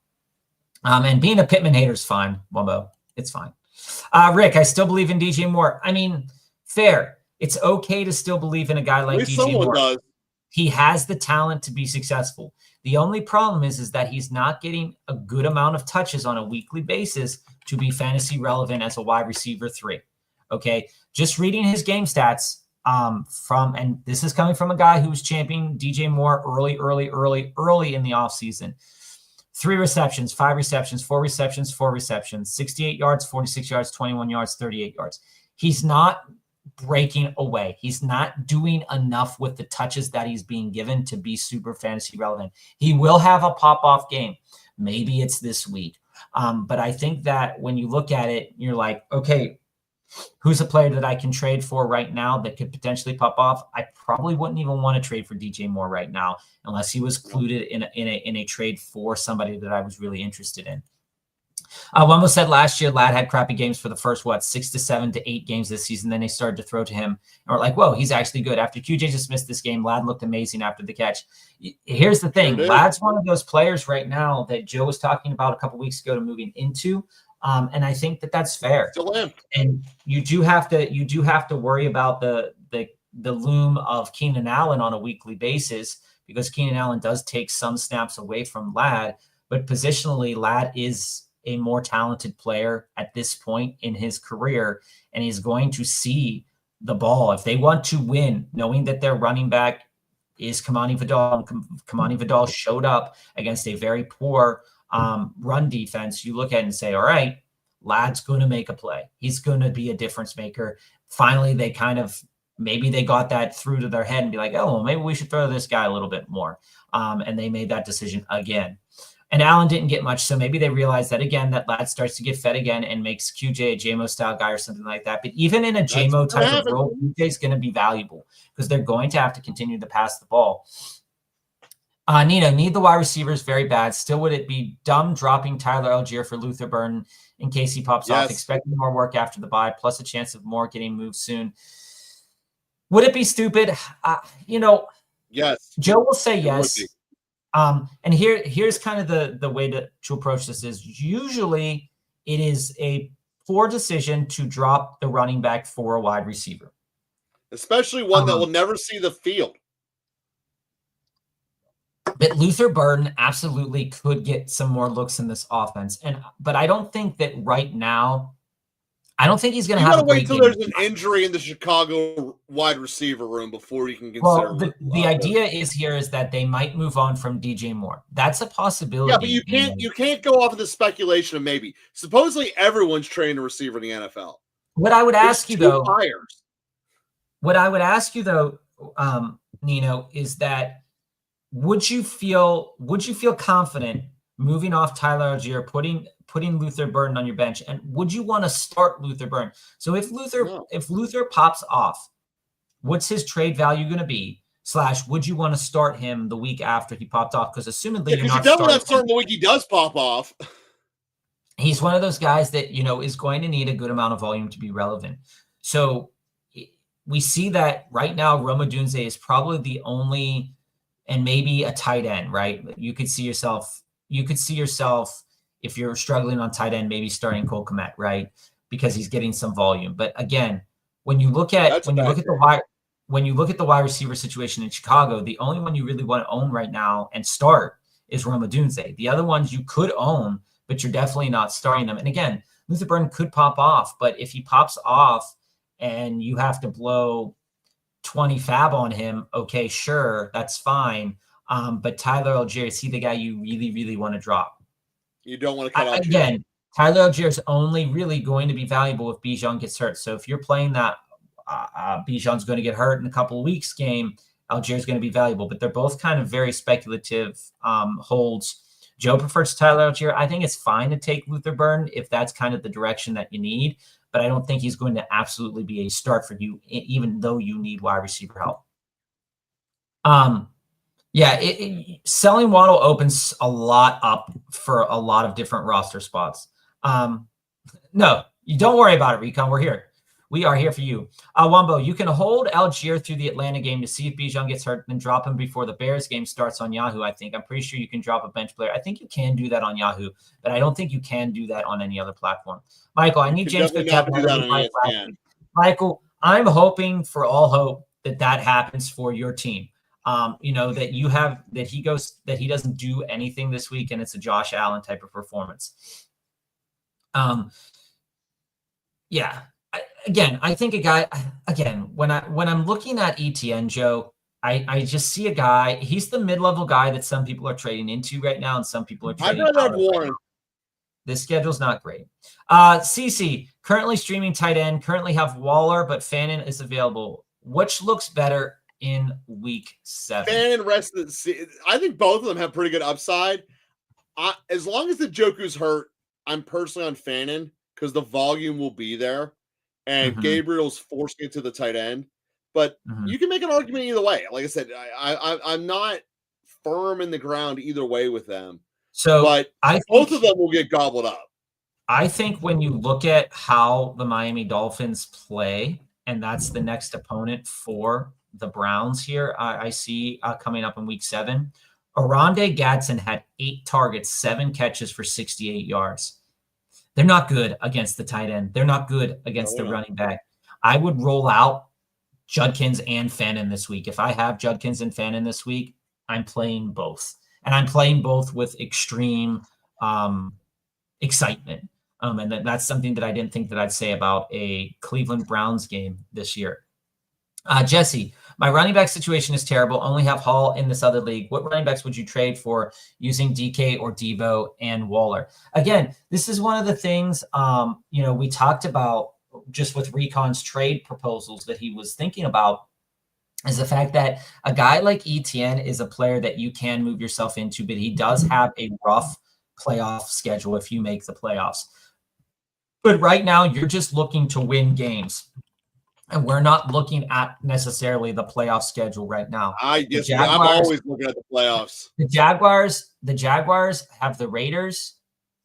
And being a Pittman hater is fine, Wumbo. It's fine. Rick, I still believe in DJ Moore. I mean, fair. It's okay to still believe in a guy like DJ Moore. Does. He has the talent to be successful. The only problem is that he's not getting a good amount of touches on a weekly basis to be fantasy relevant as a wide receiver 3. Okay. Just reading his game stats and this is coming from a guy who was championing DJ Moore early in the offseason. 3 receptions, 5 receptions, 4 receptions, 4 receptions, 68 yards, 46 yards, 21 yards, 38 yards. He's not breaking away. He's not doing enough with the touches that he's being given to be super fantasy relevant. He will have a pop-off game. Maybe it's this week. But I think that when you look at it, you're like, okay, who's a player that I can trade for right now that could potentially pop off? I probably wouldn't even want to trade for DJ Moore right now unless he was included in a trade for somebody that I was really interested in. Wumbo said last year Ladd had crappy games for the first 6 to 7 to 8 games this season. Then they started to throw to him and we're like, whoa, he's actually good. After QJ just missed this game, Ladd looked amazing after the catch. Here's the thing. Ladd's one of those players right now that Joe was talking about a couple weeks ago to moving into. And I think that that's fair. And you do have to worry about the loom of Keenan Allen on a weekly basis, because Keenan Allen does take some snaps away from Ladd, but positionally Ladd is a more talented player at this point in his career, and he's going to see the ball. If they want to win, knowing that their running back is Kamani Vidal, and Kamani Vidal showed up against a very poor run defense, you look at it and say, all right, Ladd's going to make a play. He's going to be a difference maker. Finally, maybe they got that through to their head and be like, oh, well, maybe we should throw this guy a little bit more. And they made that decision again. And Allen didn't get much, so maybe they realized that, again, that Ladd starts to get fed again and makes QJ a JMO-style guy or something like that. But even in a JMO type of role, QJ's going to be valuable because they're going to have to continue to pass the ball. Nino, need the wide receivers very bad. Still, would it be dumb dropping Tyler Algier for Luther Burden in case he pops off? Expecting more work after the bye, plus a chance of more getting moved soon. Would it be stupid? Yes. Joe will say yes. And here's kind of the way to approach this is usually it is a poor decision to drop the running back for a wide receiver. Especially one that will never see the field. But Luther Burden absolutely could get some more looks in this offense. But I don't think that right now, I don't think he's going to have a great game. You got to wait till there's an injury in the Chicago wide receiver room before you can consider. Well, the idea is that they might move on from DJ Moore. That's a possibility. Yeah, but you can't go off of the speculation of maybe. Supposedly everyone's trained a receiver in the NFL. What I would ask you though, Nino, is that would you feel confident moving off Tyler Algier, putting Luther Burden on your bench, and would you want to start Luther Burden? So if Luther pops off, what's his trade value going to be? / would you want to start him the week after he popped off? Because assumedly you're not starting the week he does pop off. He's one of those guys that is going to need a good amount of volume to be relevant. So we see that right now Rome Odunze is probably the only, and maybe a tight end, right? You could see yourself if you're struggling on tight end, maybe starting Cole Kmet, right? Because he's getting some volume. But again, when you look at the wide receiver situation in Chicago, the only one you really want to own right now and start is Rome Odunze. The other ones you could own, but you're definitely not starting them. And again, Luther Burden could pop off, but if he pops off and you have to blow 20 fab on him, okay, sure, that's fine. But Tyler Algier, is he the guy you really, really want to drop? You don't want to cut out again. Tyler Algier is only really going to be valuable if Bijan gets hurt. So if you're playing that Bijan's going to get hurt in a couple of weeks game, Algier is going to be valuable. But they're both kind of very speculative holds. Joe prefers Tyler Algier. I think it's fine to take Luther Burden if that's kind of the direction that you need. But I don't think he's going to absolutely be a start for you, even though you need wide receiver help. Yeah, selling Waddle opens a lot up for a lot of different roster spots. No, you don't worry about it, Recon. We're here. We are here for you. Wumbo, you can hold Algier through the Atlanta game to see if Bijan gets hurt, then drop him before the Bears game starts on Yahoo, I think. I'm pretty sure you can drop a bench player. I think you can do that on Yahoo, but I don't think you can do that on any other platform. Michael, I need James Cook to have Michael, I'm hoping for all hope that happens for your team. That you have that he doesn't do anything this week and it's a Josh Allen type of performance. Yeah. I think a guy when I'm looking at ETN, Joe, I just see a guy. He's the mid-level guy that some people are trading into right now, and some people are trading. I'd rather have Warren. Right. This schedule's not great. CC currently streaming tight end. Currently have Waller, but Fannin is available. Which looks better in week 7? Fannin I think both of them have pretty good upside. As long as the Njoku's hurt, I'm personally on Fannin because the volume will be there, and Gabriel's forcing it to the tight end. But you can make an argument either way. Like I said, I'm not firm in the ground either way with them. So, but both of them will get gobbled up. I think when you look at how the Miami Dolphins play, and that's the next opponent for the Browns here, I see coming up in week 7. Oronde Gadsden had 8 targets, 7 catches for 68 yards. They're not good against the tight end. They're not good against the running back. I would roll out Judkins and Fannin this week. If I have Judkins and Fannin this week, I'm playing both. And I'm playing both with extreme excitement. And that's something that I didn't think that I'd say about a Cleveland Browns game this year. Jesse, my running back situation is terrible. Only have Hall in this other league. What running backs would you trade for using DK or Devo and Waller? Again, this is one of the things, we talked about just with Recon's trade proposals that he was thinking about, is the fact that a guy like ETN is a player that you can move yourself into, but he does have a rough playoff schedule if you make the playoffs. But right now, you're just looking to win games. And we're not looking at necessarily the playoff schedule right now. I'm always looking at the playoffs. The Jaguars have the Raiders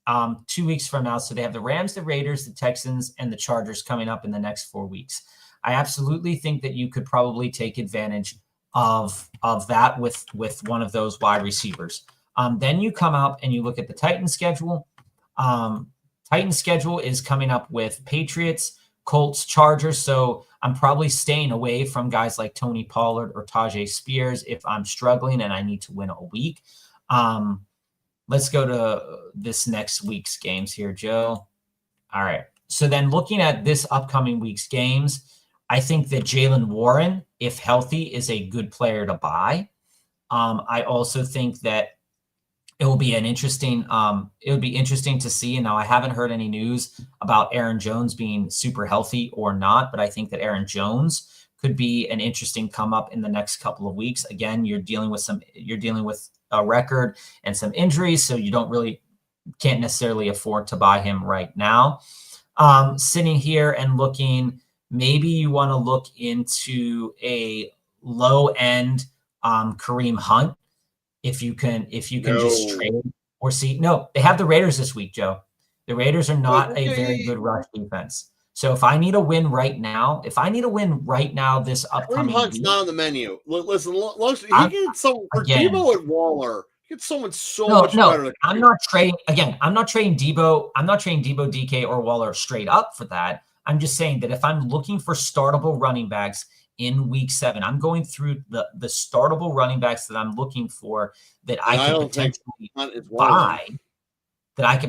2 weeks from now. So they have the Rams, the Raiders, the Texans, and the Chargers coming up in the next 4 weeks. I absolutely think that you could probably take advantage of that with one of those wide receivers. Then you come out and you look at the Titans schedule. Titans schedule is coming up with Patriots, Colts, Chargers. So I'm probably staying away from guys like Tony Pollard or Tajay Spears if I'm struggling and I need to win a week. Let's go to this next week's games here, Joe. All right. So then looking at this upcoming week's games, I think that Jaylen Warren, if healthy, is a good player to buy. I also think that it would be interesting to see. And now I haven't heard any news about Aaron Jones being super healthy or not, but I think that Aaron Jones could be an interesting come up in the next couple of weeks. Again, you're dealing with a record and some injuries, so you can't necessarily afford to buy him right now. Sitting here and looking, maybe you want to look into a low end Kareem Hunt. If you can just trade or see. No, they have the Raiders this week, Joe. The Raiders are not a very good rush defense. So if I need a win right now, this upcoming Hunt's week, not on the menu. Listen, he gets someone for Devo and Waller. He gets someone much better. I'm not trading Devo. I'm not trading Devo, DK, or Waller straight up for that. I'm just saying that if I'm looking for startable running backs in week 7, I'm going through the startable running backs that I'm looking for that I could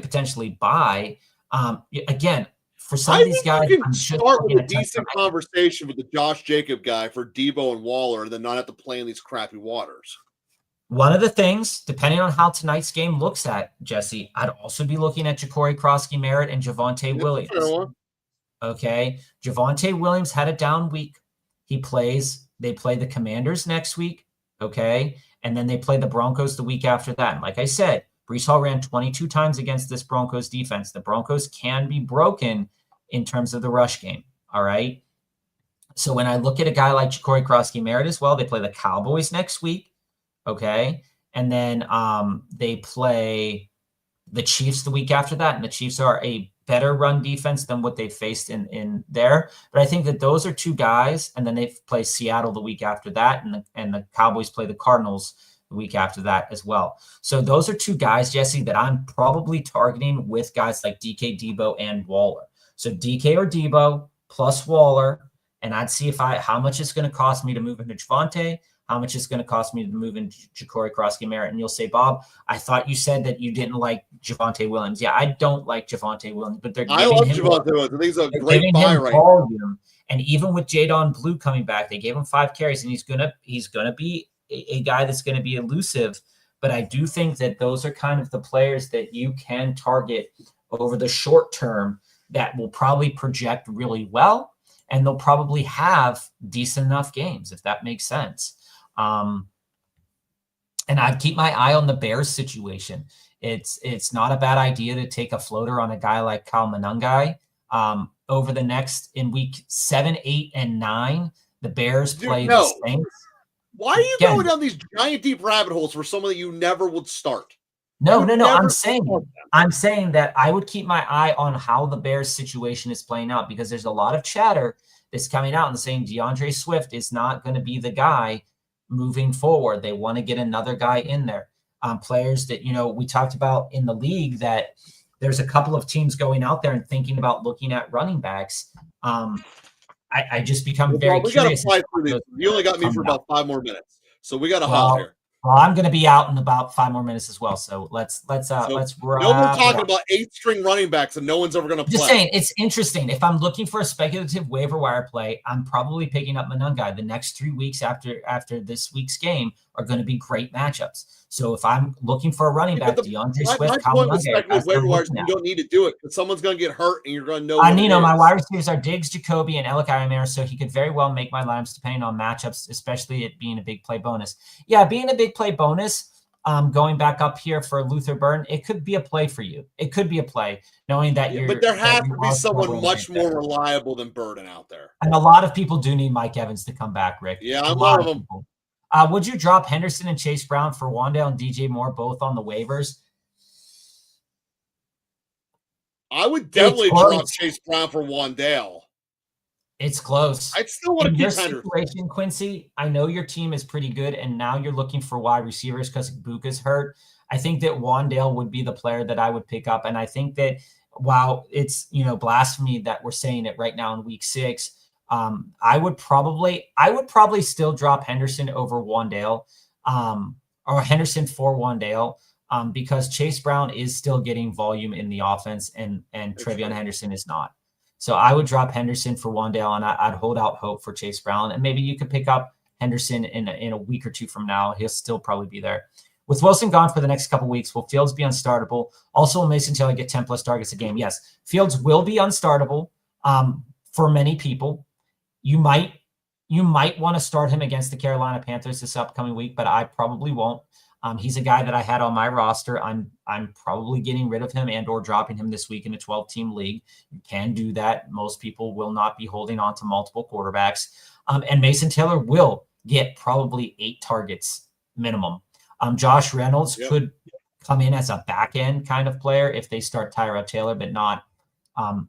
potentially buy. Again, for some of these guys, you can start with a decent conversation with the Josh Jacob guy for Devo and Waller, and then not have to play in these crappy waters. One of the things, depending on how tonight's game looks at, Jesse, I'd also be looking at Ja'Cory Krosky-Merritt and Javonte Williams. Okay, Javonte Williams had a down week. They play the Commanders next week, okay? And then they play the Broncos the week after that. And like I said, Breece Hall ran 22 times against this Broncos defense. The Broncos can be broken in terms of the rush game, all right? So when I look at a guy like Ja'Cory Krosky-Merritt as well, they play the Cowboys next week, okay? And then they play the Chiefs the week after that, and the Chiefs are a better run defense than what they faced in there. But I think that those are two guys, and then they play Seattle the week after that, and the Cowboys play the Cardinals the week after that as well. So those are two guys, Jesse, that I'm probably targeting with guys like DK, Debo, and Waller. So DK or Debo plus Waller, and I'd see how much it's going to cost me to move into Javonte, how much it's going to cost me to move into Ja'Cory Krosky-Merritt. And you'll say, Bob, I thought you said that you didn't like Javonte Williams. Yeah, I don't like Javonte Williams, but I love Javonte Williams. I think he's a great buy right now. And even with Jadon Blue coming back, they gave him 5 carries, and he's gonna be a guy that's going to be elusive. But I do think that those are kind of the players that you can target over the short term that will probably project really well, and they'll probably have decent enough games, if that makes sense. And I'd keep my eye on the Bears situation. It's not a bad idea to take a floater on a guy like Kyle Monangai. Over the next, in week 7, 8, and 9, the Bears play the Saints. Why are you going down these giant deep rabbit holes for someone that you never would start? No. I'm saying that I would keep my eye on how the Bears situation is playing out, because there's a lot of chatter that's coming out and saying DeAndre Swift is not going to be the guy moving forward. They want to get another guy in there. Players that, we talked about in the league, that there's a couple of teams going out there and thinking about looking at running backs. I just become very curious. We got to fly through this. You only got me for about 5 more minutes, so we got to haul here. Well, I'm going to be out in about 5 more minutes as well. So let's wrap. No one's talking about 8-string running backs, and no one's ever going to play. Just saying, it's interesting. If I'm looking for a speculative waiver wire play, I'm probably picking up Monangai. The next 3 weeks after this week's game are going to be great matchups. So if I'm looking for a running back, DeAndre Swift, my point with speculative waiver wires, you don't need to do it, because someone's going to get hurt, and you're going to know. My wide receivers are Diggs, Jacoby, and Alec Ayamir, so he could very well make my lineups depending on matchups, especially it being a big play bonus. Yeah, being a big play bonus. Going back up here for Luther Burden, it could be a play for you. It could be a play, knowing that you're. But there has to be someone much more reliable than Burden out there. And a lot of people do need Mike Evans to come back, Rick. Yeah, I'm one of them. Would you drop Henderson and Chase Brown for Wan'Dale and DJ Moore both on the waivers? I would definitely drop Chase Brown for Wan'Dale. It's close. I'd still want to keep Henderson. Situation, Quincy, I know your team is pretty good, and now you're looking for wide receivers because Buka's hurt. I think that Wan'Dale would be the player that I would pick up, and I think that while it's blasphemy that we're saying it right now in week 6, I would probably still drop Henderson over Wan'Dale, or Henderson for Wan'Dale, because Chase Brown is still getting volume in the offense, and Trevion Henderson is not. So I would drop Henderson for Wan'Dale, and I'd hold out hope for Chase Brown. And maybe you could pick up Henderson in a week or 2 from now. He'll still probably be there. With Wilson gone for the next couple weeks, will Fields be unstartable? Also, will Mason Taylor get 10-plus targets a game? Yes. Fields will be unstartable for many people. You might want to start him against the Carolina Panthers this upcoming week, but I probably won't. He's a guy that I had on my roster. I'm probably getting rid of him and or dropping him this week in a 12-team league. You can do that. Most people will not be holding on to multiple quarterbacks. And Mason Taylor will get probably 8 targets minimum. Josh Reynolds could come in as a back-end kind of player if they start Tyrod Taylor, but not.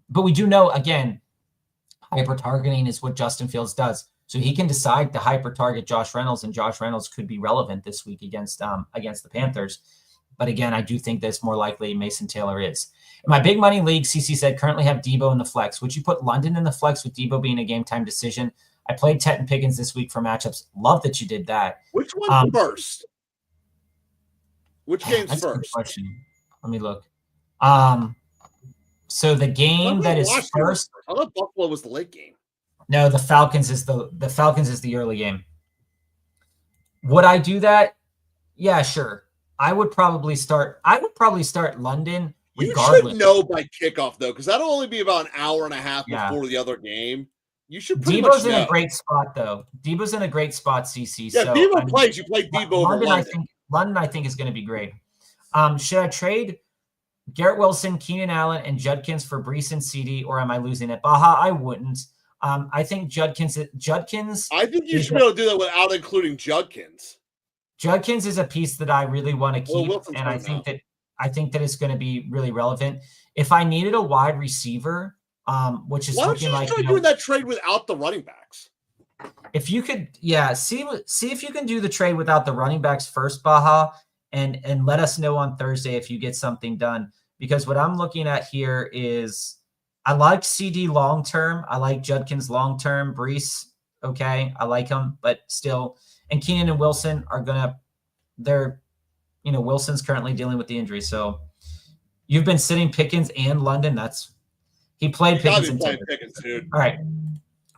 But we do know, again, hyper-targeting is what Justin Fields does. So he can decide to hyper-target Josh Reynolds, and Josh Reynolds could be relevant this week against the Panthers. But again, I do think that it's more likely Mason Taylor is. In my big money league, CC said, currently have Debo in the flex. Would you put London in the flex with Debo being a game-time decision? I played Tet and Pickens this week for matchups. Love that you did that. Which one first? Which game's that's first? A good question. Let me look. So the game that is first. I thought Buffalo was the late game. No, the Falcons is the early game. Would I do that? Yeah, sure. I would probably start London regardless. You should know by kickoff though, because that'll only be about an hour and a half before the other game. You should pretty much know. In a great spot though. Debo's in a great spot, CC. Yeah, so, Debo plays. You play Debo over London. London, I think, is going to be great. Should I trade Garrett Wilson, Keenan Allen, and Judkins for Brees and CD, or am I losing it? Baha, I wouldn't. I think Judkins. I think you should be able to do that without including Judkins. Judkins is a piece that I really want to keep, Wilson's and I think that it's going to be really relevant. If I needed a wide receiver, which is looking like try doing that trade without the running backs. If you could, see if you can do the trade without the running backs first, Baha, and let us know on Thursday if you get something done. Because what I'm looking at here is I like CD long term. I like Judkins long term. Brees, okay, I like him, but still. And Keenan and Wilson are Wilson's currently dealing with the injury. So you've been sitting Pickens and London. He played Pickens and Pickens, dude. All right.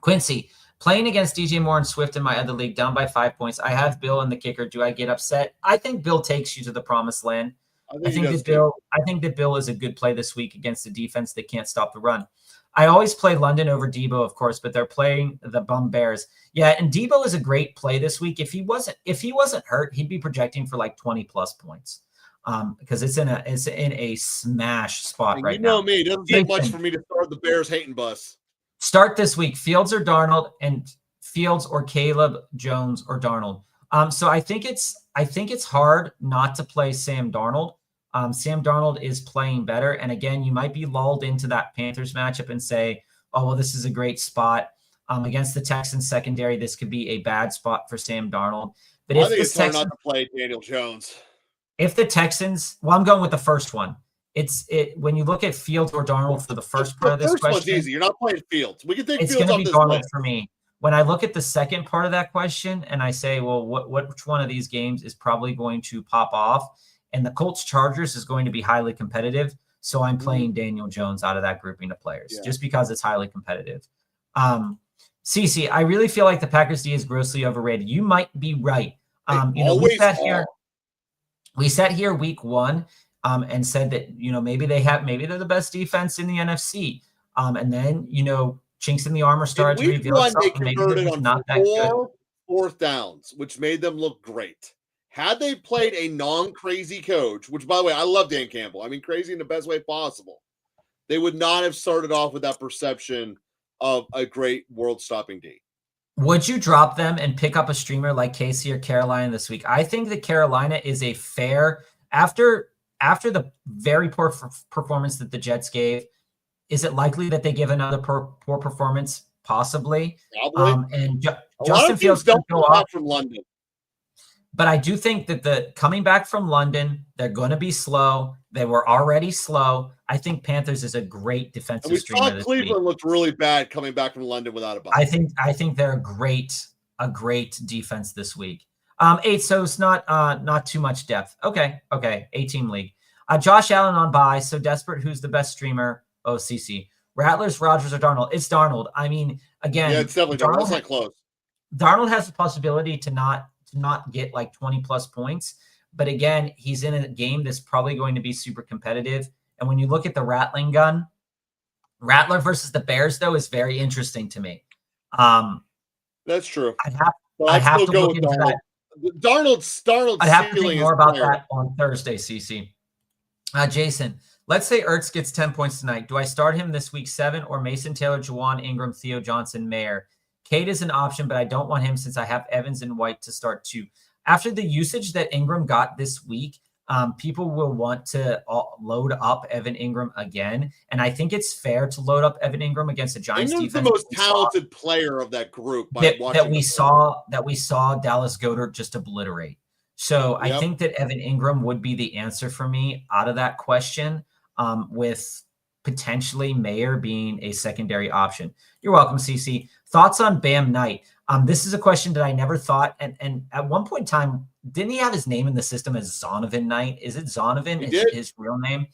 Quincy, playing against DJ Moore and Swift in my other league, down by 5 points. I have Bill in the kicker. Do I get upset? I think Bill takes you to the promised land. I think that Bill is a good play this week against a defense that can't stop the run. I always play London over Debo, of course, but they're playing the bum Bears. Yeah, and Debo is a great play this week. If he wasn't hurt, he'd be projecting for like 20+ points. Because it's in a smash spot right now. You know me, it doesn't take much for me to start the Bears hating bus. Start this week, Fields or Darnold, and Fields or Caleb, Jones or Darnold. So I think it's hard not to play Sam Darnold. Sam Darnold is playing better. And again, you might be lulled into that Panthers matchup and say, oh, well, this is a great spot. Against the Texans secondary, this could be a bad spot for Sam Darnold. But I think it's hard not to play Daniel Jones. If the Texans, I'm going with the first one. When you look at Fields or Darnold for the first part of this question. One's easy. You're not playing Fields. We can take Fields off this list. For me. When I look at the second part of that question and I say, well, which one of these games is probably going to pop off? And the Colts Chargers is going to be highly competitive. So I'm playing Daniel Jones out of that grouping of players just because it's highly competitive. CC, I really feel like the Packers D is grossly overrated. You might be right. We sat here week 1 and said that, maybe they're the best defense in the NFC. And then, chinks in the armor started to reveal itself. They converted on not that good. 4th downs, which made them look great. Had they played a non-crazy coach, which, by the way, I love Dan Campbell. I mean, crazy in the best way possible. They would not have started off with that perception of a great world-stopping D. Would you drop them and pick up a streamer like Casey or Carolina this week? I think that Carolina is a fair after the very poor performance that the Jets gave. Is it likely that they give another poor performance? Possibly. Probably. Justin Fields don't go off from London. But I do think that the coming back from London, they're going to be slow. They were already slow. I think Panthers is a great defensive streamer. We saw Cleveland looked really bad coming back from London without a bye. I think they're a great defense this week. 8, so it's not too much depth. Okay, 8-team league. Josh Allen on bye, so desperate. Who's the best streamer? Oh, CC. Rattlers, Rodgers, or Darnold? It's Darnold. I mean, again, yeah, it's definitely Darnold. It's not close. Darnold has the possibility to not get like 20+ points. But again, he's in a game that's probably going to be super competitive. And when you look at the rattling gun, Rattler versus the Bears, though, is very interesting to me. That's true. I have to look into that. Darnold's I'd have to think more about that on Thursday, CC. Jason, let's say Ertz gets 10 points tonight. Do I start him this week 7 or Mason Taylor, Juwan Ingram, Theo Johnson, Mayer? Kate is an option, but I don't want him since I have Evans and White to start too. After the usage that Ingram got this week, people will want to load up Evan Ingram again. And I think it's fair to load up Evan Ingram against a Giants defense. He's the most talented player of that group. That we saw Dallas Goedert just obliterate. So I think that Evan Ingram would be the answer for me out of that question, with potentially Mayer being a secondary option. You're welcome, CC. Thoughts on Bam Knight? This is a question that I never thought. And at one point in time, didn't he have his name in the system as Zonovan Knight? Is it Zonovan? His real name?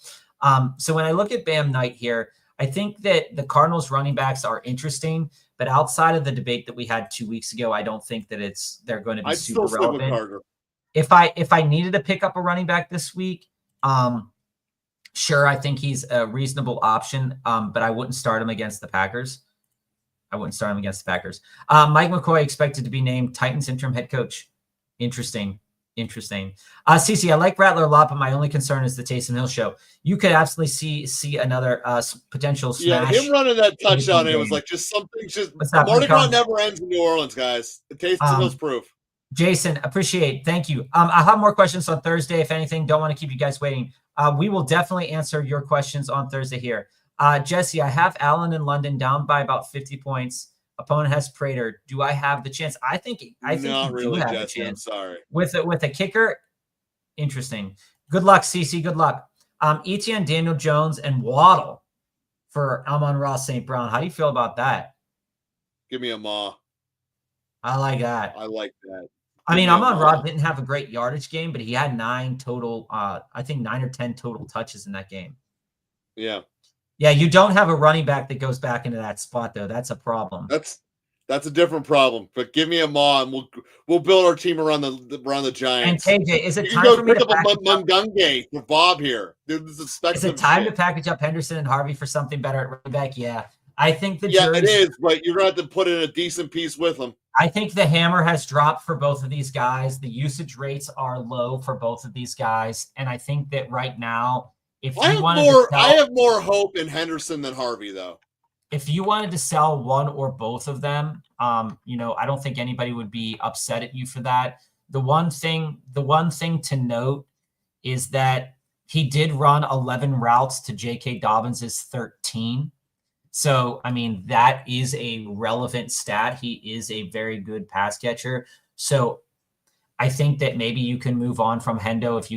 So when I look at Bam Knight here, I think that the Cardinals running backs are interesting, but outside of the debate that we had 2 weeks ago, I don't think that they're going to be super relevant. If I needed to pick up a running back this week, sure, I think he's a reasonable option, but I wouldn't start him against the Packers. Mike McCoy expected to be named Titans interim head coach. Interesting. Interesting. CC, I like Rattler a lot, but my only concern is the Taysom Hill show. You could absolutely see another potential smash. Yeah, him running that touchdown, it was like just something. Just Mardi Gras never ends in New Orleans, guys. The Taysom Hill's proof. Jason, appreciate. Thank you. I'll have more questions on Thursday. If anything, don't want to keep you guys waiting. We will definitely answer your questions on Thursday here. Jesse, I have Allen in London down by about 50 points. Opponent has Prater. Do I have the chance? I think not really, have Jesse. a chance. I'm sorry. With a kicker, interesting. Good luck, CC. Good luck. Etienne, Daniel Jones, and Waddle for Amon-Ra St. Brown. How do you feel about that? Give me a maw. I like that. I like that. I mean, Amon-Ra didn't have a great yardage game, but he had 9 total. I think 9 or 10 total touches in that game. Yeah. Yeah, you don't have a running back that goes back into that spot, though. That's a problem. That's a different problem. But give me a maw, and we'll build our team around the Giants. And KJ, is it time for me to pick up a Mungunge for Bob here? Is it time to package up Henderson and Harvey for something better at running back? Yeah, I think it is. But you're going to have to put in a decent piece with them. I think the hammer has dropped for both of these guys. The usage rates are low for both of these guys, and I think that right now, I have more hope in Henderson than Harvey, though. If you wanted to sell one or both of them, I don't think anybody would be upset at you for that. The one thing to note is that he did run 11 routes to J.K. Dobbins' 13. So, I mean, that is a relevant stat. He is a very good pass catcher. So I think that maybe you can move on from Hendo if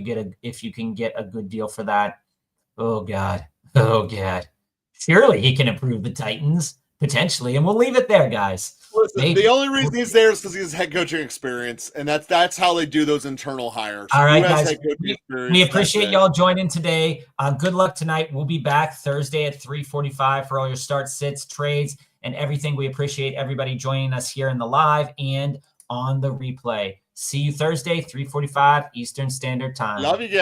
you can get a good deal for that. Oh God. Surely he can improve the Titans potentially, and we'll leave it there, guys. Listen, the only reason he's there is because he has head coaching experience, and that's how they do those internal hires. All right, guys. We appreciate y'all joining today. Good luck tonight. We'll be back Thursday at 3:45 for all your start, sits, trades, and everything. We appreciate everybody joining us here in the live and on the replay. See you Thursday, 3:45 Eastern Standard Time. Love you guys.